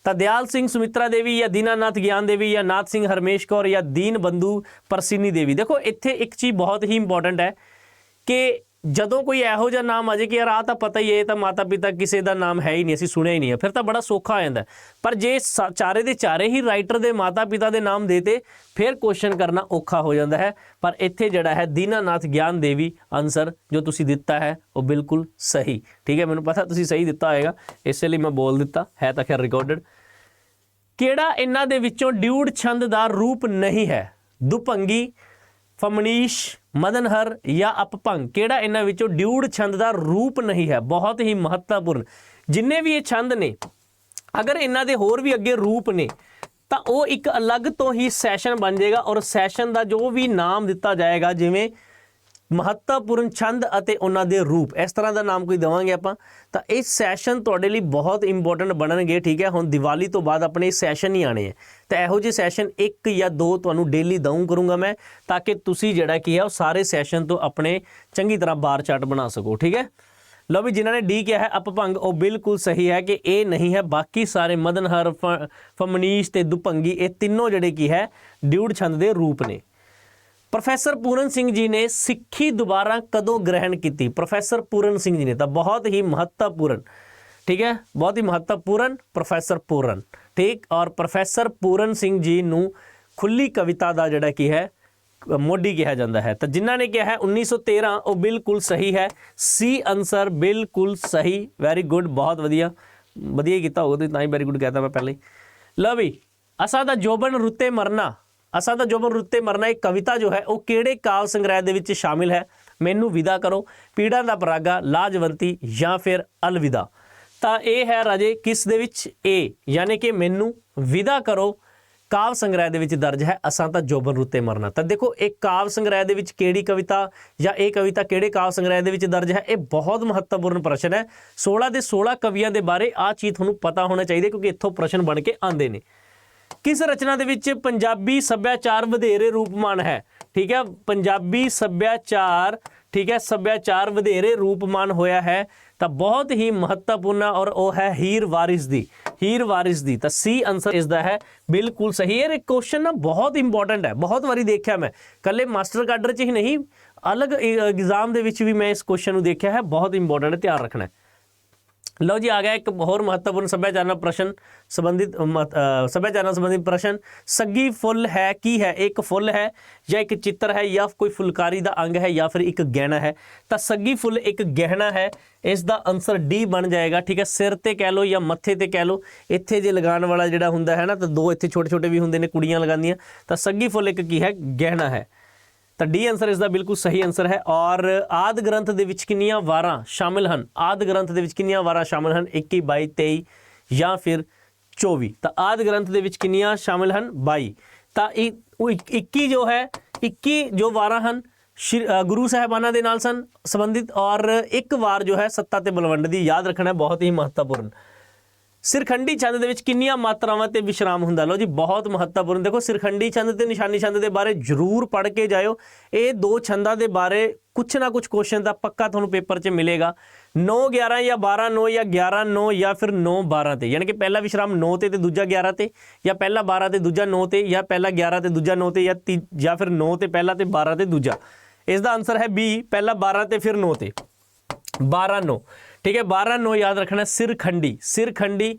ਤਾਂ ਦਿਆਲ ਸਿੰਘ ਸੁਮਿਤਰਾ ਦੇਵੀ, ਜਾਂ ਦੀਨਾਨਾਥ ਗਿਆਨ ਦੇਵੀ, ਜਾਂ ਨਾਥ ਸਿੰਘ ਹਰਮੇਸ਼ ਕੌਰ, ਜਾਂ ਦੀਨ ਬੰਧੂ ਪਰਸੀਨੀ ਦੇਵੀ? ਦੇਖੋ ਇੱਥੇ ਇੱਕ ਚੀਜ਼ ਬਹੁਤ ਹੀ ਇੰਪੋਰਟੈਂਟ ਹੈ ਕਿ ਜਦੋਂ ਕੋਈ ਇਹੋ ਜਿਹਾ ਨਾਮ ਆ ਜਾਏ ਕਿ ਯਾਰ ਆਹ ਤਾਂ ਪਤਾ ਹੀ ਹੈ, ਤਾਂ ਮਾਤਾ ਪਿਤਾ ਕਿਸੇ ਦਾ ਨਾਮ ਹੈ ਹੀ ਨਹੀਂ, ਅਸੀਂ ਸੁਣਿਆ ਹੀ ਨਹੀਂ ਹੈ, ਫਿਰ ਤਾਂ ਬੜਾ ਸੌਖਾ ਹੋ ਜਾਂਦਾ। ਪਰ ਜੇ ਚਾਰੇ ਦੇ ਚਾਰੇ ਹੀ ਰਾਈਟਰ ਦੇ ਮਾਤਾ ਪਿਤਾ ਦੇ ਨਾਮ ਦੇਤੇ ਫਿਰ ਕੁਐਸਚਨ ਕਰਨਾ ਔਖਾ ਹੋ ਜਾਂਦਾ ਹੈ। ਪਰ ਇੱਥੇ ਜਿਹੜਾ ਹੈ ਦੀਨਾਨਾਥ ਗਿਆਨ ਦੇਵੀ ਆਨਸਰ ਜੋ ਤੁਸੀਂ ਦਿੱਤਾ ਹੈ ਉਹ ਬਿਲਕੁਲ ਸਹੀ। ਠੀਕ ਹੈ, ਮੈਨੂੰ ਪਤਾ ਤੁਸੀਂ ਸਹੀ ਦਿੱਤਾ ਹੋਏਗਾ, ਇਸੇ ਲਈ ਮੈਂ ਬੋਲ ਦਿੱਤਾ ਹੈ, ਤਾਂ ਖੈਰ ਰਿਕਾਰਡਡ। ਕਿਹੜਾ ਇਹਨਾਂ ਦੇ ਵਿੱਚੋਂ ਡਿਊਡ ਛੰਦ ਦਾ ਰੂਪ ਨਹੀਂ ਹੈ? ਦੁਭੰਗੀ, ਫਮਨੀਸ਼, ਮਦਨਹਰ ਜਾਂ ਅਪਭੰਗ? ਕਿਹੜਾ ਇਹਨਾਂ ਵਿੱਚੋਂ ਡਿਊਡ ਛੰਦ ਦਾ ਰੂਪ ਨਹੀਂ ਹੈ? ਬਹੁਤ ਹੀ ਮਹੱਤਵਪੂਰਨ। ਜਿੰਨੇ ਵੀ ਇਹ ਛੰਦ ਨੇ ਅਗਰ ਇਹਨਾਂ ਦੇ ਹੋਰ ਵੀ ਅੱਗੇ ਰੂਪ ਨੇ ਤਾਂ ਉਹ ਇੱਕ ਅਲੱਗ ਤੋਂ ਹੀ ਸੈਸ਼ਨ ਬਣ ਜਾਏਗਾ, ਔਰ ਸੈਸ਼ਨ ਦਾ ਜੋ ਵੀ ਨਾਮ ਦਿੱਤਾ ਜਾਏਗਾ, ਜਿਵੇਂ ਮਹੱਤਵਪੂਰਨ ਛੰਦ ਅਤੇ ਉਹਨਾਂ ਦੇ ਰੂਪ, ਇਸ ਤਰ੍ਹਾਂ ਦਾ ਨਾਮ ਕੋਈ ਦੇਵਾਂਗੇ ਆਪਾਂ। ਤਾਂ ਇਹ ਸੈਸ਼ਨ ਤੁਹਾਡੇ ਲਈ ਬਹੁਤ ਇੰਪੋਰਟੈਂਟ ਬਣਨਗੇ, ਠੀਕ ਹੈ। ਹੁਣ ਦੀਵਾਲੀ ਤੋਂ ਬਾਅਦ ਆਪਣੇ ਸੈਸ਼ਨ ਹੀ ਆਣੇ ਹੈ, ਤਾਂ ਇਹੋ ਜਿਹੇ ਸੈਸ਼ਨ 1 ਜਾਂ 2 ਤੁਹਾਨੂੰ ਡੇਲੀ ਦਊਂ ਕਰੂੰਗਾ ਮੈਂ, ਤਾਂ ਕਿ ਤੁਸੀਂ ਜਿਹੜਾ ਕੀ ਹੈ ਉਹ ਸਾਰੇ ਸੈਸ਼ਨ ਤੋਂ ਆਪਣੇ ਚੰਗੀ ਤਰ੍ਹਾਂ ਬਾਰ ਚਾਰਟ ਬਣਾ ਸਕੋ, ਠੀਕ ਹੈ। ਲਓ ਵੀ ਜਿਨ੍ਹਾਂ ਨੇ ਡੀ ਕਿਹਾ ਹੈ ਅਪਭੰਗ, ਉਹ ਬਿਲਕੁਲ ਸਹੀ ਹੈ ਕਿ ਇਹ ਨਹੀਂ ਹੈ। ਬਾਕੀ ਸਾਰੇ ਮਦਨਹਰ, ਫਮਨੀਸ਼ ਤੇ ਦੁਭੰਗੀ, ਇਹ ਤਿੰਨੋਂ ਜਿਹੜੇ ਕੀ ਹੈ ਡਿਊਡ ਛੰਦ ਦੇ ਰੂਪ ਨੇ। ਪ੍ਰੋਫੈਸਰ ਪੂਰਨ ਸਿੰਘ ਜੀ ਨੇ ਸਿੱਖੀ ਦੁਬਾਰਾ ਕਦੋਂ ਗ੍ਰਹਿਣ ਕੀਤੀ? ਪ੍ਰੋਫੈਸਰ ਪੂਰਨ ਸਿੰਘ ਜੀ ਨੇ, ਤਾਂ ਬਹੁਤ ਹੀ ਮਹੱਤਵਪੂਰਨ, ਠੀਕ ਹੈ, ਬਹੁਤ ਹੀ ਮਹੱਤਵਪੂਰਨ ਪ੍ਰੋਫੈਸਰ ਪੂਰਨ, ਠੀਕ। ਔਰ ਪ੍ਰੋਫੈਸਰ ਪੂਰਨ ਸਿੰਘ ਜੀ ਨੂੰ ਖੁੱਲੀ ਕਵਿਤਾ ਦਾ ਜਿਹੜਾ ਕੀ ਹੈ ਮੋਢੀ ਕਿਹਾ ਜਾਂਦਾ ਹੈ। ਤਾਂ ਜਿਨ੍ਹਾਂ ਨੇ ਕਿਹਾ ਹੈ 1913, ਉਹ ਬਿਲਕੁਲ ਸਹੀ ਹੈ। ਸੀ ਆਨਸਰ ਬਿਲਕੁਲ ਸਹੀ, ਵੈਰੀ ਗੁੱਡ, ਬਹੁਤ ਵਧੀਆ, ਵਧੀਆ ਕੀਤਾ ਹੋਊਗਾ ਤੁਸੀਂ ਤਾਂ ਹੀ ਵੈਰੀ ਗੁੱਡ ਕਹਿਤਾ ਮੈਂ ਪਹਿਲੇ ਹੀ। ਲਓ ਵੀ ਅਸਾਂ ਦਾ ਜੋਬਨ ਰੁੱਤੇ ਮਰਨਾ, ਅਸਾਂ ਦਾ ਜੋਬਨ ਰੁੱਤੇ ਮਰਨਾ ਇਹ ਕਵਿਤਾ ਜੋ ਹੈ ਉਹ ਕਿਹੜੇ ਕਾਵ ਸੰਗ੍ਰਹਿ ਦੇ ਵਿੱਚ ਸ਼ਾਮਿਲ ਹੈ? ਮੈਨੂੰ ਵਿਦਾ ਕਰੋ, ਪੀੜਾਂ ਦਾ ਪਰਾਗਾ, ਲਾਜਵੰਤੀ ਜਾਂ ਫਿਰ ਅਲਵਿਦਾ। ਤਾਂ ਇਹ ਹੈ ਰਾਜੇ ਕਿਸ ਦੇ ਵਿੱਚ? ਏ, ਯਾਨੀ ਕਿ ਮੈਨੂੰ ਵਿਦਾ ਕਰੋ ਕਾਵ ਸੰਗ੍ਰਹਿ ਦੇ ਵਿੱਚ ਦਰਜ ਹੈ ਅਸਾਂ ਤਾਂ ਜੋਬਨ ਰੁੱਤੇ ਮਰਨਾ। ਤਾਂ ਦੇਖੋ ਇਹ ਕਾਵ ਸੰਗ੍ਰਹਿ ਦੇ ਵਿੱਚ ਕਿਹੜੀ ਕਵਿਤਾ ਜਾਂ ਇਹ ਕਵਿਤਾ ਕਿਹੜੇ ਕਾਵ ਸੰਗ੍ਰਹਿ ਦੇ ਵਿੱਚ ਦਰਜ ਹੈ? ਇਹ ਬਹੁਤ ਮਹੱਤਵਪੂਰਨ ਪ੍ਰਸ਼ਨ ਹੈ। 16 ਦੇ 16 ਕਵੀਆਂ ਦੇ ਬਾਰੇ ਆਹ ਚੀਜ਼ ਤੁਹਾਨੂੰ ਪਤਾ ਹੋਣਾ ਚਾਹੀਦਾ, ਕਿਉਂਕਿ ਇੱਥੋਂ ਪ੍ਰਸ਼ਨ ਬਣ ਕੇ ਆਉਂਦੇ ਨੇ। ਕਿਸ ਰਚਨਾ ਦੇ ਵਿੱਚ ਪੰਜਾਬੀ ਸੱਭਿਆਚਾਰ ਵਧੇਰੇ ਰੂਪਮਾਨ ਹੈ? ਠੀਕ ਹੈ, ਪੰਜਾਬੀ ਸੱਭਿਆਚਾਰ, ਠੀਕ ਹੈ, ਸੱਭਿਆਚਾਰ ਵਧੇਰੇ ਰੂਪਮਾਨ ਹੋਇਆ ਹੈ, ਤਾਂ ਬਹੁਤ ਹੀ ਮਹੱਤਵਪੂਰਨ ਔਰ ਉਹ ਹੈ ਹੀਰ ਵਾਰਿਸ ਦੀ, ਹੀਰ ਵਾਰਿਸ ਦੀ। ਤਾਂ ਸੀ ਆਨਸਰ ਇਸ ਦਾ ਹੈ ਬਿਲਕੁਲ ਸਹੀ। ਇਹ ਕੁਐਸਚਨ ਨਾ ਬਹੁਤ ਇੰਪੋਰਟੈਂਟ ਹੈ, ਬਹੁਤ ਵਾਰੀ ਦੇਖਿਆ ਮੈਂ, ਕੱਲੇ ਮਾਸਟਰ ਕਾਡਰ 'ਚ ਹੀ ਨਹੀਂ, ਅਲੱਗ ਐਗਜ਼ਾਮ ਦੇ ਵਿੱਚ ਵੀ ਮੈਂ ਇਸ ਕੁਐਸਚਨ ਨੂੰ ਦੇਖਿਆ ਹੈ, ਬਹੁਤ ਇੰਪੋਰਟੈਂਟ ਹੈ, ਧਿਆਨ ਰੱਖਣਾ ਹੈ। ਲਓ ਜੀ ਆ ਗਿਆ ਇੱਕ ਹੋਰ ਮਹੱਤਵਪੂਰਨ ਸੱਭਿਆਚਾਰ ਨਾਲ ਪ੍ਰਸ਼ਨ ਸੰਬੰਧਿਤ, ਸੱਭਿਆਚਾਰ ਨਾਲ ਸੰਬੰਧਿਤ ਪ੍ਰਸ਼ਨ। ਸੱਗੀ ਫੁੱਲ ਹੈ ਕੀ ਹੈ? ਇੱਕ ਫੁੱਲ ਹੈ ਜਾਂ ਇੱਕ ਚਿੱਤਰ ਹੈ ਜਾਂ ਕੋਈ ਫੁਲਕਾਰੀ ਦਾ ਅੰਗ ਹੈ ਜਾਂ ਫਿਰ ਇੱਕ ਗਹਿਣਾ ਹੈ? ਤਾਂ ਸੱਗੀ ਫੁੱਲ ਇੱਕ ਗਹਿਣਾ ਹੈ, ਇਸ ਦਾ ਆਨਸਰ ਡੀ ਬਣ ਜਾਏਗਾ, ਠੀਕ ਹੈ। ਸਿਰ ਤੇ ਕਹਿ ਲਓ ਜਾਂ ਮੱਥੇ ਤੇ ਕਹਿ ਲਓ, ਇੱਥੇ ਜੇ ਲਗਾਉਣ ਵਾਲਾ ਜਿਹੜਾ ਹੁੰਦਾ ਹੈ ਨਾ, ਤਾਂ 2 ਇੱਥੇ ਛੋਟੇ ਛੋਟੇ ਵੀ ਹੁੰਦੇ ਨੇ, ਕੁੜੀਆਂ ਲਗਾਉਂਦੀਆਂ। ਤਾਂ ਸੱਗੀ ਫੁੱਲ ਇੱਕ ਕੀ ਹੈ? ਗਹਿਣਾ ਹੈ। ਤਾਂ ਡੀ ਆਨਸਰ ਇਸ ਦਾ ਬਿਲਕੁਲ ਸਹੀ ਆਨਸਰ ਹੈ। ਔਰ ਆਦਿ ਗ੍ਰੰਥ ਦੇ ਵਿੱਚ ਕਿੰਨੀਆਂ ਵਾਰਾਂ ਸ਼ਾਮਿਲ ਹਨ? ਆਦਿ ਗ੍ਰੰਥ ਦੇ ਵਿੱਚ ਕਿੰਨੀਆਂ ਵਾਰਾਂ ਸ਼ਾਮਿਲ ਹਨ? 21, 22, 23 ਜਾਂ ਫਿਰ 24? ਤਾਂ ਆਦਿ ਗ੍ਰੰਥ ਦੇ ਵਿੱਚ ਕਿੰਨੀਆਂ ਸ਼ਾਮਿਲ ਹਨ? 22। ਤਾਂ 21 ਜੋ ਹੈ, 21 ਜੋ ਵਾਰਾਂ ਹਨ ਗੁਰੂ ਸਾਹਿਬਾਨਾਂ ਦੇ ਨਾਲ ਸਨ ਸੰਬੰਧਿਤ, ਔਰ ਇੱਕ ਵਾਰ ਜੋ ਹੈ ਸੱਤਾ ਤੇ ਬਲਵੰਡ ਦੀ, ਯਾਦ ਰੱਖਣਾ ਬਹੁਤ ਹੀ ਮਹੱਤਵਪੂਰਨ। ਸਿਰਖੰਡੀ ਛੰਦ ਦੇ ਵਿੱਚ ਕਿੰਨੀਆਂ ਮਾਤਰਾਵਾਂ ਤੇ ਵਿਸ਼ਰਾਮ ਹੁੰਦਾ? ਲਓ ਜੀ ਬਹੁਤ ਮਹੱਤਵਪੂਰਨ। ਦੇਖੋ ਸਿਰਖੰਡੀ ਛੰਦ ਤੇ ਨਿਸ਼ਾਨੀ ਛੰਦ ਦੇ ਬਾਰੇ ਜ਼ਰੂਰ ਪੜ੍ਹ ਕੇ ਜਾਇਓ। ਇਹ 2 ਛੰਦਾਂ ਦੇ ਬਾਰੇ ਕੁਛ ਨਾ ਕੁਛ ਕੁਐਸਚਨ ਦਾ ਪੱਕਾ ਤੁਹਾਨੂੰ ਪੇਪਰ 'ਚ ਮਿਲੇਗਾ। 9 11 ਜਾਂ 12 9 ਜਾਂ 11 9 ਜਾਂ ਫਿਰ 9 12 ਤੇ, ਯਾਨੀ ਕਿ ਪਹਿਲਾ ਵਿਸ਼ਰਾਮ 9 ਤੇ ਦੂਜਾ 11 ਤੇ, ਜਾਂ ਪਹਿਲਾ 12 ਤੇ ਦੂਜਾ 9 ਤੇ, ਜਾਂ ਪਹਿਲਾ 11 ਤੇ ਦੂਜਾ 9 ਤੇ, ਜਾਂ ਫਿਰ 9 ਤੇ ਪਹਿਲਾ ਤੇ 12 ਤੇ ਦੂਜਾ। ਇਸ ਦਾ ਆਨਸਰ ਹੈ ਬੀ, ਪਹਿਲਾ 12 ਤੇ ਫਿਰ 9 ਤੇ, 12 9, ਠੀਕ ਹੈ। 12 9 ਯਾਦ ਰੱਖਣਾ। ਸਿਰਖੰਡੀ, ਸਿਰਖੰਡੀ,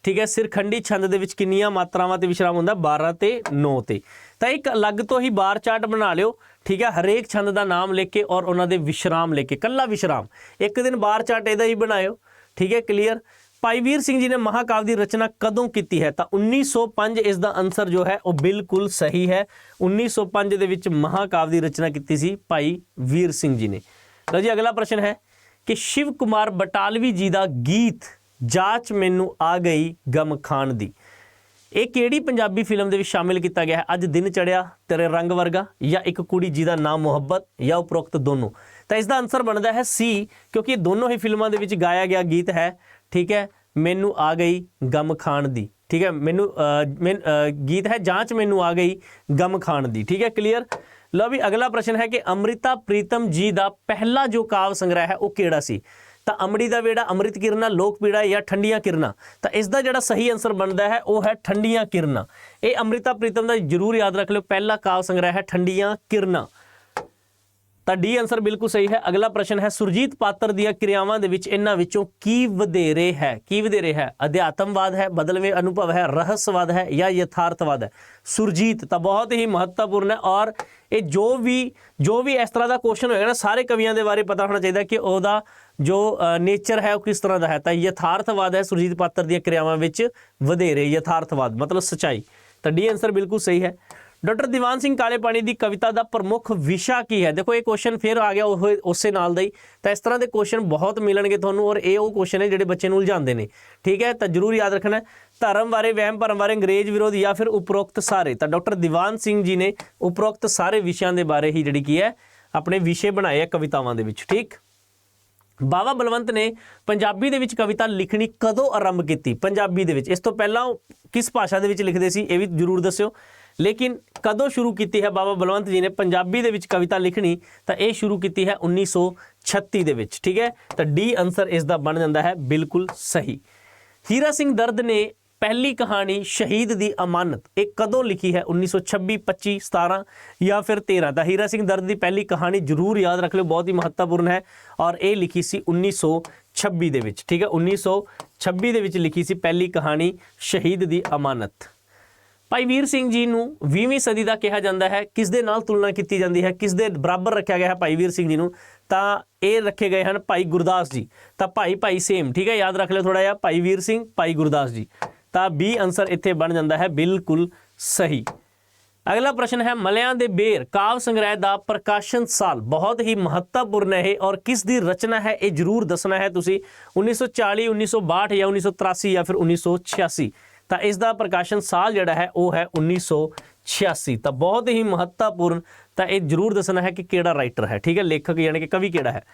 ਠੀਕ ਹੈ। ਸਿਰਖੰਡੀ ਛੰਦ ਦੇ ਵਿੱਚ ਕਿੰਨੀਆਂ ਮਾਤਰਾਵਾਂ ਤੇ ਵਿਸ਼ਰਾਮ ਹੁੰਦਾ? 12 ਤੇ 9 ਤੇ। ਤਾਂ ਇੱਕ ਅਲੱਗ ਤੋਂ ਹੀ ਬਾਰ ਚਾਰਟ ਬਣਾ ਲਿਓ, ਠੀਕ ਹੈ। ਹਰੇਕ ਛੰਦ ਦਾ ਨਾਮ ਲਿਖ ਕੇ ਔਰ ਉਹਨਾਂ ਦੇ ਵਿਸ਼ਰਾਮ ਲਿਖ ਕੇ, ਕੱਲਾ ਵਿਸ਼ਰਾਮ, ਇੱਕ ਦਿਨ ਬਾਰ ਚਾਰਟ ਇਹਦਾ ਹੀ ਬਣਾਇਓ, ਠੀਕ ਹੈ, ਕਲੀਅਰ। ਭਾਈ ਵੀਰ ਸਿੰਘ ਜੀ ਨੇ ਮਹਾਕਾਵਿ ਦੀ ਰਚਨਾ ਕਦੋਂ ਕੀਤੀ ਹੈ? ਤਾਂ 1905 ਇਸ ਦਾ ਆਨਸਰ ਜੋ ਹੈ ਉਹ ਬਿਲਕੁਲ ਸਹੀ ਹੈ। 1905 ਦੇ ਵਿੱਚ ਮਹਾਕਾਵਿ ਦੀ ਰਚਨਾ ਕੀਤੀ ਸੀ ਭਾਈ ਵੀਰ ਸਿੰਘ ਜੀ ਨੇ। ਲਓ ਜੀ ਅਗਲਾ ਪ੍ਰਸ਼ਨ ਹੈ ਕਿ ਸ਼ਿਵ ਕੁਮਾਰ ਬਟਾਲਵੀ ਜੀ ਦਾ ਗੀਤ ਜਾਂਚ ਮੈਨੂੰ ਆ ਗਈ ਗਮ ਖਾਨ ਦੀ, ਇਹ ਕਿਹੜੀ ਪੰਜਾਬੀ ਫਿਲਮ ਦੇ ਵਿੱਚ ਸ਼ਾਮਿਲ ਕੀਤਾ ਗਿਆ ਹੈ? ਅੱਜ ਦਿਨ ਚੜਿਆ, ਤੇਰੇ ਰੰਗ ਵਰਗਾ, ਜਾਂ ਇੱਕ ਕੁੜੀ ਜਿਹਦਾ ਨਾਮ ਮੁਹੱਬਤ, ਜਾਂ ਉਪਰੋਕਤ ਦੋਨੋਂ? ਤਾਂ ਇਸ ਦਾ ਆਨਸਰ ਬਣਦਾ ਹੈ ਸੀ, ਕਿਉਂਕਿ ਇਹ ਦੋਨੋਂ ਹੀ ਫਿਲਮਾਂ ਦੇ ਵਿੱਚ ਗਾਇਆ ਗਿਆ ਗੀਤ ਹੈ, ਠੀਕ ਹੈ। ਮੈਨੂੰ ਆ ਗਈ ਗਮ ਖਾਨ ਦੀ, ਠੀਕ ਹੈ। ਗੀਤ ਹੈ ਜਾਂਚ ਮੈਨੂੰ ਆ ਗਈ ਗਮ ਖਾਨ ਦੀ, ਠੀਕ ਹੈ, ਕਲੀਅਰ। ਲਓ ਵੀ ਅਗਲਾ ਪ੍ਰਸ਼ਨ ਹੈ ਕਿ ਅੰਮ੍ਰਿਤਾ ਪ੍ਰੀਤਮ ਜੀ ਦਾ ਪਹਿਲਾ ਜੋ ਕਾਵ ਸੰਗ੍ਰਹਿ ਹੈ ਉਹ ਕਿਹੜਾ ਸੀ? ਤਾਂ ਅੰਮੜੀ ਦਾ ਵੇੜਾ, ਅੰਮ੍ਰਿਤ ਕਿਰਨਾ, ਲੋਕ ਪੀੜਾ ਜਾਂ ਠੰਡੀਆਂ ਕਿਰਨਾ? ਤਾਂ ਇਸ ਦਾ ਜਿਹੜਾ ਸਹੀ ਆਨਸਰ ਬਣਦਾ ਹੈ ਉਹ ਹੈ ਠੰਡੀਆਂ ਕਿਰਨਾ। ਇਹ ਅੰਮ੍ਰਿਤਾ ਪ੍ਰੀਤਮ ਦਾ ਜ਼ਰੂਰ ਯਾਦ ਰੱਖ ਲਿਓ, ਪਹਿਲਾ ਕਾਵ ਸੰਗ੍ਰਹਿ ਹੈ ਠੰਡੀਆਂ ਕਿਰਨਾ। ਤਾਂ ਡੀ ਆਨਸਰ ਬਿਲਕੁਲ ਸਹੀ ਹੈ। ਅਗਲਾ ਪ੍ਰਸ਼ਨ ਹੈ ਸੁਰਜੀਤ ਪਾਤਰ ਦੀਆਂ ਕਿਰਿਆਵਾਂ ਦੇ ਵਿੱਚ ਇਹਨਾਂ ਵਿੱਚੋਂ ਕੀ ਵਧੇਰੇ ਹੈ? ਕੀ ਵਧੇਰੇ ਹੈ? ਅਧਿਆਤਮਵਾਦ ਹੈ, ਬਦਲਵੇਂ ਅਨੁਭਵ ਹੈ, ਰਹੱਸਵਾਦ ਹੈ ਜਾਂ ਯਥਾਰਥਵਾਦ ਹੈ? ਸੁਰਜੀਤ ਤਾਂ ਬਹੁਤ ਹੀ ਮਹੱਤਵਪੂਰਨ ਹੈ। ਔਰ ਇਹ ਜੋ ਵੀ ਇਸ ਤਰ੍ਹਾਂ ਦਾ ਕੁਐਸਚਨ ਹੋਏਗਾ ਨਾ, ਸਾਰੇ ਕਵੀਆਂ ਦੇ ਬਾਰੇ ਪਤਾ ਹੋਣਾ ਚਾਹੀਦਾ ਕਿ ਉਹਦਾ ਜੋ ਨੇਚਰ ਹੈ ਉਹ ਕਿਸ ਤਰ੍ਹਾਂ ਦਾ ਹੈ। ਤਾਂ ਯਥਾਰਥਵਾਦ ਹੈ ਸੁਰਜੀਤ ਪਾਤਰ ਦੀਆਂ ਕਿਰਿਆਵਾਂ ਵਿੱਚ ਵਧੇਰੇ, ਯਥਾਰਥਵਾਦ ਮਤਲਬ ਸੱਚਾਈ। ਤਾਂ ਡੀ ਆਨਸਰ ਬਿਲਕੁਲ ਸਹੀ ਹੈ। ਡਾਕਟਰ ਦੀਵਾਨ ਸਿੰਘ ਕਾਲੇ ਪਾਣੀ ਦੀ ਕਵਿਤਾ ਦਾ ਪ੍ਰਮੁੱਖ ਵਿਸ਼ਾ ਕੀ ਹੈ? ਦੇਖੋ ਇਹ ਕੁਐਸਚਨ ਫਿਰ ਆ ਗਿਆ ਉਹ ਉਸੇ ਨਾਲ ਦਾ ਹੀ। ਤਾਂ ਇਸ ਤਰ੍ਹਾਂ ਦੇ ਕੁਐਸਚਨ ਬਹੁਤ ਮਿਲਣਗੇ ਤੁਹਾਨੂੰ, ਔਰ ਇਹ ਉਹ ਕੁਐਸਚਨ ਹੈ ਜਿਹੜੇ ਬੱਚੇ ਨੂੰ ਉਲਝਾਉਂਦੇ ਨੇ, ਠੀਕ ਹੈ। ਤਾਂ ਜ਼ਰੂਰ ਯਾਦ ਰੱਖਣਾ, ਧਰਮ ਬਾਰੇ, ਵਹਿਮ ਭਰਮ ਬਾਰੇ, ਅੰਗਰੇਜ਼ ਵਿਰੋਧ ਜਾਂ ਫਿਰ ਉਪਰੋਕਤ ਸਾਰੇ। ਤਾਂ ਡਾਕਟਰ ਦੀਵਾਨ ਸਿੰਘ ਜੀ ਨੇ ਉਪਰੋਕਤ ਸਾਰੇ ਵਿਸ਼ਿਆਂ ਦੇ ਬਾਰੇ ਹੀ ਜਿਹੜੀ ਕੀ ਹੈ ਆਪਣੇ ਵਿਸ਼ੇ ਬਣਾਏ ਆ ਕਵਿਤਾਵਾਂ ਦੇ ਵਿੱਚ। ਠੀਕ, ਬਾਵਾ ਬਲਵੰਤ ਨੇ ਪੰਜਾਬੀ ਦੇ ਵਿੱਚ ਕਵਿਤਾ ਲਿਖਣੀ ਕਦੋਂ ਆਰੰਭ ਕੀਤੀ? ਪੰਜਾਬੀ ਦੇ ਵਿੱਚ। ਇਸ ਤੋਂ ਪਹਿਲਾਂ ਕਿਸ ਭਾਸ਼ਾ ਦੇ ਵਿੱਚ ਲਿਖਦੇ ਸੀ ਇਹ ਵੀ ਜ਼ਰੂਰ ਦੱਸਿਓ, ਲੇਕਿਨ ਕਦੋਂ ਸ਼ੁਰੂ ਕੀਤੀ ਹੈ ਬਾਬਾ ਬਲਵੰਤ ਜੀ ਨੇ ਪੰਜਾਬੀ ਦੇ ਵਿੱਚ ਕਵਿਤਾ ਲਿਖਣੀ? ਤਾਂ ਇਹ ਸ਼ੁਰੂ ਕੀਤੀ ਹੈ 1936 ਦੇ ਵਿੱਚ। ਠੀਕ ਹੈ, ਤਾਂ ਡੀ ਆਨਸਰ ਇਸ ਦਾ ਬਣ ਜਾਂਦਾ ਹੈ ਬਿਲਕੁਲ ਸਹੀ। ਹੀਰਾ ਸਿੰਘ ਦਰਦ ਨੇ ਪਹਿਲੀ ਕਹਾਣੀ ਸ਼ਹੀਦ ਦੀ ਅਮਾਨਤ ਇਹ ਕਦੋਂ ਲਿਖੀ ਹੈ? 1926, 25, 17 ਜਾਂ ਫਿਰ 13? ਤਾਂ ਹੀਰਾ ਸਿੰਘ ਦਰਦ ਦੀ ਪਹਿਲੀ ਕਹਾਣੀ ਜ਼ਰੂਰ ਯਾਦ ਰੱਖ ਲਿਓ, ਬਹੁਤ ਹੀ ਮਹੱਤਵਪੂਰਨ ਹੈ, ਔਰ ਇਹ ਲਿਖੀ ਸੀ 1926 ਦੇ ਵਿੱਚ। ਠੀਕ ਹੈ, 1926 ਦੇ ਵਿੱਚ ਲਿਖੀ ਸੀ ਪਹਿਲੀ ਕਹਾਣੀ ਸ਼ਹੀਦ ਦੀ ਅਮਾਨਤ। ਭਾਈ ਵੀਰ ਸਿੰਘ ਜੀ ਨੂੰ 20ਵੀਂ ਸਦੀ ਦਾ ਕਿਹਾ ਜਾਂਦਾ ਹੈ, ਕਿਸ ਦੇ ਨਾਲ ਤੁਲਨਾ ਕੀਤੀ ਜਾਂਦੀ ਹੈ, ਕਿਸ ਦੇ ਬਰਾਬਰ ਰੱਖਿਆ ਗਿਆ ਹੈ ਭਾਈ ਵੀਰ ਸਿੰਘ ਜੀ ਨੂੰ? ਤਾਂ ਇਹ ਰੱਖੇ ਗਏ ਹਨ ਭਾਈ ਗੁਰਦਾਸ ਜੀ। ਤਾਂ ਭਾਈ ਸੇਮ। ਠੀਕ ਹੈ, ਯਾਦ ਰੱਖ ਲਿਓ ਥੋੜਾ ਜਿਹਾ, ਭਾਈ ਵੀਰ ਸਿੰਘ, ਭਾਈ ਗੁਰਦਾਸ ਜੀ। ਤਾਂ ਬੀ ਆਨਸਰ ਇੱਥੇ ਬਣ ਜਾਂਦਾ ਹੈ ਬਿਲਕੁਲ ਸਹੀ। ਅਗਲਾ ਪ੍ਰਸ਼ਨ ਹੈ, ਮਲਿਆਂ ਦੇ ਬੇਰ ਕਾਵ ਸੰਗ੍ਰਹਿ ਦਾ ਪ੍ਰਕਾਸ਼ਨ ਸਾਲ ਬਹੁਤ ਹੀ ਮਹੱਤਵਪੂਰਨ ਹੈ ਔਰ ਕਿਸ ਦੀ ਰਚਨਾ ਹੈ ਇਹ ਜ਼ਰੂਰ ਦੱਸਣਾ ਹੈ ਤੁਸੀਂ। 1940, 1962 ਜਾਂ 1983 ਜਾਂ ਫਿਰ 1986? ਤਾਂ ਇਸ ਦਾ ਪ੍ਰਕਾਸ਼ਨ ਸਾਲ ਜਿਹੜਾ ਹੈ ਉਹ ਹੈ 1986। ਤਾਂ ਬਹੁਤ ਹੀ ਮਹੱਤਵਪੂਰਨ, ਤਾਂ ਇਹ ਜ਼ਰੂਰ ਦੱਸਣਾ ਹੈ ਕਿ ਕਿਹੜਾ ਰਾਈਟਰ ਹੈ। ਠੀਕ ਹੈ, ਲੇਖਕ ਯਾਨੀ ਕਿ ਕਵੀ ਕਿਹੜਾ ਹੈ।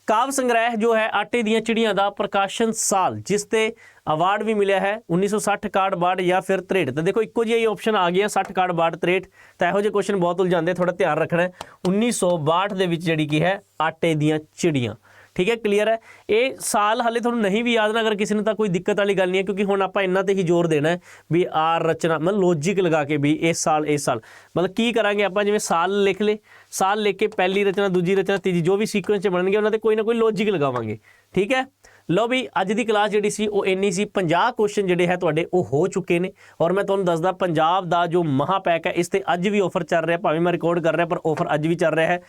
ਕਾਵ ਸੰਗ੍ਰਹਿ ਜੋ ਹੈ ਆਟੇ ਦੀਆਂ ਚਿੜੀਆਂ ਦਾ ਪ੍ਰਕਾਸ਼ਨ ਸਾਲ ਜਿਸ ਤੇ ਅਵਾਰਡ ਵੀ ਮਿਲਿਆ ਹੈ 1960, 61, 62 ਜਾਂ ਫਿਰ 63? ਤਾਂ ਦੇਖੋ ਇੱਕੋ ਜਿਹੀ ਆਪਸ਼ਨ ਆ ਗਈਆਂ 60, 61, 62, 63। ਤਾਂ ਇਹੋ ਜਿਹੇ ਕੁਐਸਚਨ ਬਹੁਤ ਉਲਝਾਉਂਦੇ, ਥੋੜਾ ਧਿਆਨ ਰੱਖਣਾ ਹੈ। 1962 ਦੇ ਵਿੱਚ ਜਿਹੜੀ ਕੀ ਹੈ ਆਟੇ ਦੀਆਂ ਚਿੜੀਆਂ। ਠੀਕ ਹੈ, ਕਲੀਅਰ ਹੈ। ਇਹ ਸਾਲ ਹਾਲੇ ਤੁਹਾਨੂੰ ਨਹੀਂ ਵੀ ਯਾਦ ਨਾ ਅਗਰ ਕਿਸੇ ਨੂੰ ਤਾਂ ਕੋਈ ਦਿੱਕਤ ਵਾਲੀ ਗੱਲ ਨਹੀਂ ਹੈ, ਕਿਉਂਕਿ ਹੁਣ ਆਪਾਂ ਇਹਨਾਂ ਤੇ ਹੀ ਜ਼ੋਰ ਦੇਣਾ ਹੈ ਵੀ ਆਰ ਰਚਨਾ ਮਤਲਬ ਲੌਜਿਕ ਲਗਾ ਕੇ ਵੀ ਇਸ ਸਾਲ ਮਤਲਬ ਕੀ ਕਰਾਂਗੇ ਆਪਾਂ, ਜਿਵੇਂ ਸਾਲ ਲਿਖ ਲੇ, ਸਾਲ ਲਿਖ ਕੇ ਪਹਿਲੀ ਰਚਨਾ, ਦੂਜੀ ਰਚਨਾ, ਤੀਜੀ ਜੋ ਵੀ ਸੀਕੁਐਂਸ 'ਚ ਬਣਨਗੇ ਉਹਨਾਂ ਤੇ ਕੋਈ ਨਾ ਕੋਈ ਲੌਜਿਕ ਲਗਾਵਾਂਗੇ। ਠੀਕ ਹੈ, ਲਓ ਵੀ ਅੱਜ ਦੀ ਕਲਾਸ ਜਿਹੜੀ ਸੀ ਉਹ ਇੰਨੀ ਸੀ। 50 ਕੁਐਸਚਨ ਜਿਹੜੇ ਹੈ ਤੁਹਾਡੇ ਉਹ ਹੋ ਚੁੱਕੇ ਨੇ ਔਰ ਮੈਂ ਤੁਹਾਨੂੰ ਦੱਸਦਾ ਪੰਜਾਬ ਦਾ ਜੋ ਮਹਾਪੈਕ ਹੈ ਇਸ ਤੇ ਅੱਜ ਵੀ ਆਫਰ ਚੱਲ ਰਿਹਾ, ਭਾਵੇਂ ਮੈਂ ਰਿਕਾਰਡ ਕਰ ਰਿਹਾ ਪਰ ਆਫਰ ਅੱਜ ਵੀ ਚੱਲ ਰਿਹਾ ਹੈ।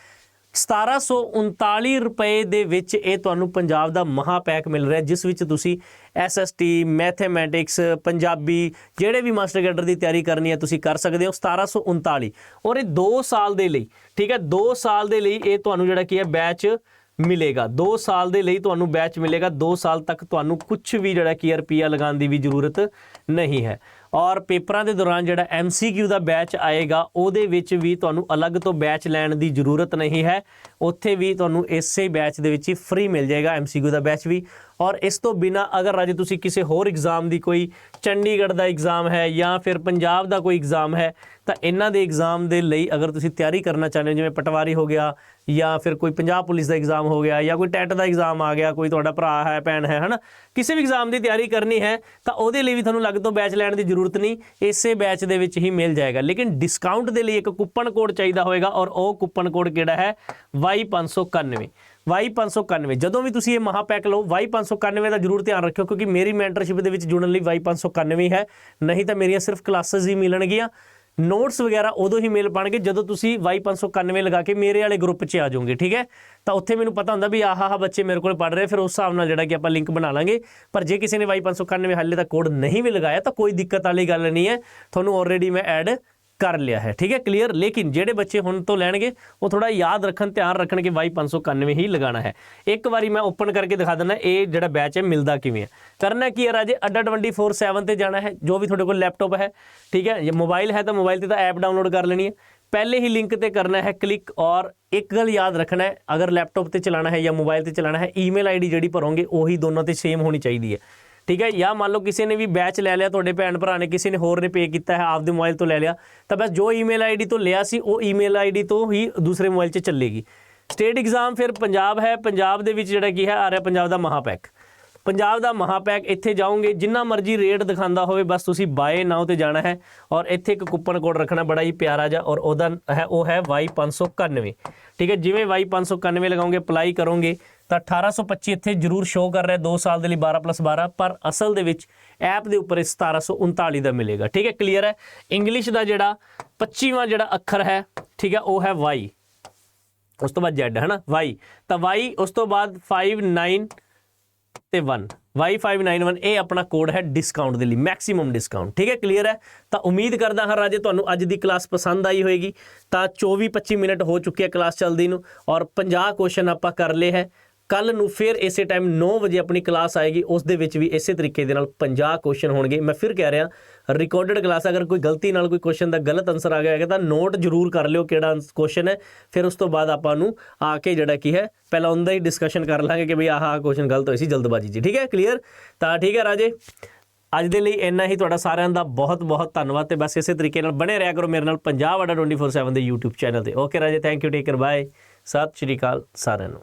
1739 ਰੁਪਏ ਦੇ ਵਿੱਚ ਇਹ ਤੁਹਾਨੂੰ ਪੰਜਾਬ ਦਾ ਮਹਾਪੈਕ ਮਿਲ ਰਿਹਾ, ਜਿਸ ਵਿੱਚ ਤੁਸੀਂ SST, ਮੈਥਮੈਟਿਕਸ, ਪੰਜਾਬੀ ਜਿਹੜੇ ਵੀ ਮਾਸਟਰ ਕੈਡਰ ਦੀ ਤਿਆਰੀ ਕਰਨੀ ਹੈ ਤੁਸੀਂ ਕਰ ਸਕਦੇ ਹੋ। 1739 ਔਰ ਇਹ 2 ਸਾਲ ਦੇ ਲਈ। ਠੀਕ ਹੈ, 2 ਸਾਲ ਦੇ ਲਈ ਇਹ ਤੁਹਾਨੂੰ ਜਿਹੜਾ ਕੀ ਹੈ ਬੈਚ ਮਿਲੇਗਾ। 2 ਸਾਲ ਦੇ ਲਈ ਤੁਹਾਨੂੰ ਬੈਚ ਮਿਲੇਗਾ। 2 ਸਾਲ ਤੱਕ ਤੁਹਾਨੂੰ ਕੁਝ ਵੀ ਜਿਹੜਾ ਕੀ ਰੁਪਈਆ ਲਗਾਉਣ ਦੀ ਵੀ ਜ਼ਰੂਰਤ ਨਹੀਂ ਹੈ। ਔਰ ਪੇਪਰਾਂ ਦੇ ਦੌਰਾਨ ਜਿਹੜਾ MCQ ਦਾ ਬੈਚ ਆਏਗਾ ਉਹਦੇ ਵਿੱਚ ਵੀ ਤੁਹਾਨੂੰ ਅਲੱਗ ਤੋਂ ਬੈਚ ਲੈਣ ਦੀ ਜ਼ਰੂਰਤ ਨਹੀਂ ਹੈ, ਉੱਥੇ ਵੀ ਤੁਹਾਨੂੰ ਇਸੇ ਬੈਚ ਦੇ ਵਿੱਚ ਹੀ ਫ੍ਰੀ ਮਿਲ ਜਾਏਗਾ MCQ ਦਾ ਬੈਚ ਵੀ। ਔਰ ਇਸ ਤੋਂ ਬਿਨਾ ਅਗਰ ਰਾਜੇ ਤੁਸੀਂ ਕਿਸੇ ਹੋਰ ਐਗਜ਼ਾਮ ਦੀ, ਕੋਈ ਚੰਡੀਗੜ੍ਹ ਦਾ ਐਗਜ਼ਾਮ ਹੈ ਜਾਂ ਫਿਰ ਪੰਜਾਬ ਦਾ ਕੋਈ ਐਗਜ਼ਾਮ ਹੈ, ਤਾਂ ਇਹਨਾਂ ਦੇ ਐਗਜ਼ਾਮ ਦੇ ਲਈ ਅਗਰ ਤੁਸੀਂ ਤਿਆਰੀ ਕਰਨਾ ਚਾਹੁੰਦੇ ਹੋ, ਜਿਵੇਂ ਪਟਵਾਰੀ ਹੋ ਗਿਆ ਜਾਂ ਫਿਰ ਕੋਈ ਪੰਜਾਬ ਪੁਲਿਸ ਦਾ ਐਗਜ਼ਾਮ ਹੋ ਗਿਆ ਜਾਂ ਕੋਈ ਟੈਟ ਦਾ ਐਗਜ਼ਾਮ ਆ ਗਿਆ, ਕੋਈ ਤੁਹਾਡਾ ਭਰਾ ਹੈ ਭੈਣ ਹੈ ਹਨਾ, ਕਿਸੇ ਵੀ ਐਗਜ਼ਾਮ ਦੀ ਤਿਆਰੀ ਕਰਨੀ ਹੈ ਤਾਂ ਉਹਦੇ ਲਈ ਵੀ ਤੁਹਾਨੂੰ ਅਲੱਗ ਤੋਂ ਬੈਚ ਲੈਣ ਦੀ ਜ਼ਰੂਰਤ ਨਹੀਂ, ਇਸੇ ਬੈਚ ਦੇ ਵਿੱਚ ਹੀ ਮਿਲ ਜਾਏਗਾ। ਲੇਕਿਨ ਡਿਸਕਾਊਂਟ ਦੇ ਲਈ ਇੱਕ ਕੂਪਨ ਕੋਡ ਚਾਹੀਦਾ ਹੋਏਗਾ ਔਰ ਉਹ ਕੂਪਨ ਕੋਡ ਕਿਹੜਾ ਹੈ? Y591। Y591 ਜਦੋਂ ਵੀ ਤੁਸੀਂ ਇਹ ਮਹਾਪੈਕ ਲਓ Y591 ਦਾ ਜ਼ਰੂਰ ਧਿਆਨ ਰੱਖਿਓ, ਕਿਉਂਕਿ ਮੇਰੀ ਮੈਂਟਰਸ਼ਿਪ ਦੇ ਵਿੱਚ ਜੁੜਨ ਲਈ Y591 ਹੈ, ਨਹੀਂ ਤਾਂ ਮੇਰੀਆਂ ਸਿਰਫ ਕਲਾਸਿਸ ਹੀ ਮਿਲਣਗੀਆਂ। ਨੋਟਸ ਵਗੈਰਾ ਉਦੋਂ ਹੀ ਮਿਲ ਪਾਣਗੇ ਜਦੋਂ ਤੁਸੀਂ Y591 ਲਗਾ ਕੇ ਮੇਰੇ ਵਾਲੇ ਗਰੁੱਪ 'ਚ ਆ ਜਾਓਗੇ। ਠੀਕ ਹੈ, ਤਾਂ ਉੱਥੇ ਮੈਨੂੰ ਪਤਾ ਹੁੰਦਾ ਵੀ ਆਹ ਬੱਚੇ ਮੇਰੇ ਕੋਲ ਪੜ੍ਹ ਰਹੇ, ਫਿਰ ਉਸ ਹਿਸਾਬ ਨਾਲ ਜਿਹੜਾ ਕਿ ਆਪਾਂ ਲਿੰਕ ਬਣਾ ਲਾਂਗੇ। ਪਰ ਜੇ ਕਿਸੇ ਨੇ Y591 ਹਾਲੇ ਤੱਕ ਕੋਡ ਨਹੀਂ ਵੀ ਲਗਾਇਆ ਤਾਂ ਕੋਈ ਦਿੱਕਤ ਵਾਲੀ ਗੱਲ ਨਹੀਂ ਹੈ, ਤੁਹਾਨੂੰ ਆਲਰੇਡੀ ਮੈਂ ਐਡ ਕਰ ਲਿਆ ਹੈ। ਠੀਕ ਹੈ, ਕਲੀਅਰ। ਲੇਕਿਨ ਜਿਹੜੇ ਬੱਚੇ ਹੁਣ ਤੋਂ ਲੈਣਗੇ ਉਹ ਥੋੜਾ ਯਾਦ ਰੱਖਣ, ਧਿਆਨ ਰੱਖਣ ਕਿ Y591 ਹੀ ਲਗਾਉਣਾ ਹੈ। ਇੱਕ ਵਾਰੀ ਮੈਂ ਓਪਨ ਕਰਕੇ ਦਿਖਾ ਦਿੰਦਾ ਇਹ ਜਿਹੜਾ ਬੈਚ ਹੈ ਮਿਲਦਾ ਕਿਵੇਂ ਹੈ। ਕਰਨਾ ਕੀ ਹੈ ਰਾਜੇ, ਅੱਡਾ 24/7 ਤੇ ਜਾਣਾ ਹੈ, ਜੋ ਵੀ ਤੁਹਾਡੇ ਕੋਲ ਲੈਪਟਾਪ ਹੈ। ਠੀਕ ਹੈ, ਜੇ ਮੋਬਾਈਲ ਹੈ ਤਾਂ ਮੋਬਾਈਲ ਤੇ ਤਾਂ ਐਪ ਡਾਊਨਲੋਡ ਕਰ ਲੈਣੀ ਹੈ, ਪਹਿਲੇ ਹੀ ਲਿੰਕ ਤੇ ਕਰਨਾ ਹੈ ਕਲਿੱਕ। ਔਰ ਇੱਕ ਗੱਲ ਯਾਦ ਰੱਖਣਾ ਹੈ, ਅਗਰ ਲੈਪਟਾਪ ਤੇ ਚਲਾਣਾ ਹੈ ਜਾਂ ਮੋਬਾਈਲ ਤੇ ਚਲਾਣਾ ਹੈ, ਈਮੇਲ ID ਜਿਹੜੀ ਭਰੋਗੇ ਉਹੀ ਦੋਨੋਂ ਤੇ ਸੇਮ ਹੋਣੀ ਚਾਹੀਦੀ ਹੈ। ਠੀਕ ਹੈ, ਜਾਂ ਮੰਨ ਲਓ ਕਿਸੇ ਨੇ ਵੀ ਬੈਚ ਲੈ ਲਿਆ, ਤੁਹਾਡੇ ਭੈਣ ਭਰਾ ਨੇ, ਕਿਸੇ ਨੇ ਹੋਰ ਨੇ ਪੇ ਕੀਤਾ ਹੈ, ਆਪਦੇ ਮੋਬਾਈਲ ਤੋਂ ਲੈ ਲਿਆ, ਤਾਂ ਬਸ ਜੋ ਈਮੇਲ ID ਤੋਂ ਲਿਆ ਸੀ ਉਹ ਈਮੇਲ ID ਤੋਂ ਹੀ ਦੂਸਰੇ ਮੋਬਾਈਲ 'ਚ ਚੱਲੇਗੀ। ਸਟੇਟ ਐਗਜ਼ਾਮ ਫਿਰ ਪੰਜਾਬ ਹੈ, ਪੰਜਾਬ ਦੇ ਵਿੱਚ ਜਿਹੜਾ ਕੀ ਹੈ ਆ ਰਿਹਾ ਪੰਜਾਬ ਦਾ ਮਹਾਪੈਕ। ਪੰਜਾਬ ਦਾ ਮਹਾਪੈਕ ਇੱਥੇ ਜਾਓਗੇ, ਜਿੰਨਾ ਮਰਜ਼ੀ ਰੇਟ ਦਿਖਾਉਂਦਾ ਹੋਵੇ ਬਸ ਤੁਸੀਂ ਬਾਏ ਨਾਓ ਤੇ ਜਾਣਾ ਹੈ ਔਰ ਇੱਥੇ ਇੱਕ ਕੂਪਨ ਕੋਡ ਰੱਖਣਾ ਬੜਾ ਹੀ ਪਿਆਰਾ ਜਿਹਾ, ਔਰ ਉਹਦਾ ਹੈ ਉਹ ਹੈ Y591। ਠੀਕ ਹੈ, ਜਿਵੇਂ Y591 ਲਗਾਓਗੇ, ਅਪਲਾਈ ਕਰੋਗੇ ਤਾਂ 1825 ਇੱਥੇ ਜ਼ਰੂਰ ਸ਼ੋ ਕਰ ਰਿਹਾ 2 ਸਾਲ ਦੇ ਲਈ 12+12, ਪਰ ਅਸਲ ਦੇ ਵਿੱਚ ਐਪ ਦੇ ਉੱਪਰ 1739 ਦਾ ਮਿਲੇਗਾ। ਠੀਕ ਹੈ, ਕਲੀਅਰ ਹੈ। ਇੰਗਲਿਸ਼ ਦਾ ਜਿਹੜਾ 25ਵਾਂ ਜਿਹੜਾ ਅੱਖਰ ਹੈ, ਠੀਕ ਹੈ, ਉਹ ਹੈ Y, ਉਸ ਤੋਂ ਬਾਅਦ Z ਹੈ ਨਾ, Y। ਤਾਂ Y ਉਸ ਤੋਂ ਬਾਅਦ 59 ਤੇ 1, Y591 ਇਹ ਆਪਣਾ ਕੋਡ ਹੈ ਡਿਸਕਾਊਂਟ ਦੇ ਲਈ, ਮੈਕਸਿਮਮ ਡਿਸਕਾਊਂਟ। ਠੀਕ ਹੈ, ਕਲੀਅਰ ਹੈ। ਤਾਂ ਉਮੀਦ ਕਰਦਾ ਹਾਂ ਰਾਜੇ ਤੁਹਾਨੂੰ ਅੱਜ ਦੀ ਕਲਾਸ ਪਸੰਦ ਆਈ ਹੋਏਗੀ। ਤਾਂ 24-25 ਮਿੰਟ ਹੋ ਚੁੱਕੇ ਆ ਕਲਾਸ ਚੱਲਦੀ ਨੂੰ ਔਰ 50 ਕੁਐਸਚਨ ਆਪਾਂ ਕਰ ਲਏ ਹੈ। ਕੱਲ ਨੂੰ ਫਿਰ ਇਸੇ ਟਾਈਮ 9 ਵਜੇ ਆਪਣੀ ਕਲਾਸ ਆਏਗੀ, ਉਸ ਦੇ ਵਿੱਚ ਵੀ ਇਸੇ ਤਰੀਕੇ ਦੇ ਨਾਲ 50 ਕੁਐਸਚਨ ਹੋਣਗੇ। ਮੈਂ ਫਿਰ ਕਹਿ ਰਿਹਾ ਰਿਕਾਰਡਡ ਕਲਾਸ, ਅਗਰ ਕੋਈ ਗਲਤੀ ਨਾਲ ਕੋਈ ਕੁਐਸਚਨ ਦਾ ਗਲਤ ਆਨਸਰ ਆ ਗਿਆ ਹੈਗਾ ਤਾਂ ਨੋਟ ਜ਼ਰੂਰ ਕਰ ਲਿਓ ਕਿਹੜਾ ਕੁਐਸਚਨ ਹੈ, ਫਿਰ ਉਸ ਤੋਂ ਬਾਅਦ ਆਪਾਂ ਨੂੰ ਆ ਕੇ ਜਿਹੜਾ ਕੀ ਹੈ ਪਹਿਲਾਂ ਉਹਦਾ ਹੀ ਡਿਸਕਸ਼ਨ ਕਰ ਲਾਂਗੇ ਕਿ ਬਈ ਆਹ ਕੁਐਸਚਨ ਗਲਤ ਹੋਈ ਸੀ ਜਲਦਬਾਜ਼ੀ 'ਚ। ਠੀਕ ਹੈ, ਕਲੀਅਰ? ਤਾਂ ਠੀਕ ਹੈ ਰਾਜੇ, ਅੱਜ ਦੇ ਲਈ ਇੰਨਾ ਹੀ। ਤੁਹਾਡਾ ਸਾਰਿਆਂ ਦਾ ਬਹੁਤ ਬਹੁਤ ਧੰਨਵਾਦ, ਤੇ ਬਸ ਇਸੇ ਤਰੀਕੇ ਨਾਲ ਬਣੇ ਰਿਹਾ ਕਰੋ ਮੇਰੇ ਨਾਲ ਪੰਜਾਬ ਅੱਡਾ 24/7 ਦੇ YouTube ਚੈਨਲ ਤੇ। ਓਕੇ ਰਾਜੇ, thank you, take care, bye, ਸਤਿ ਸ਼੍ਰੀ ਅਕਾਲ ਸਾਰਿਆਂ ਨੂੰ।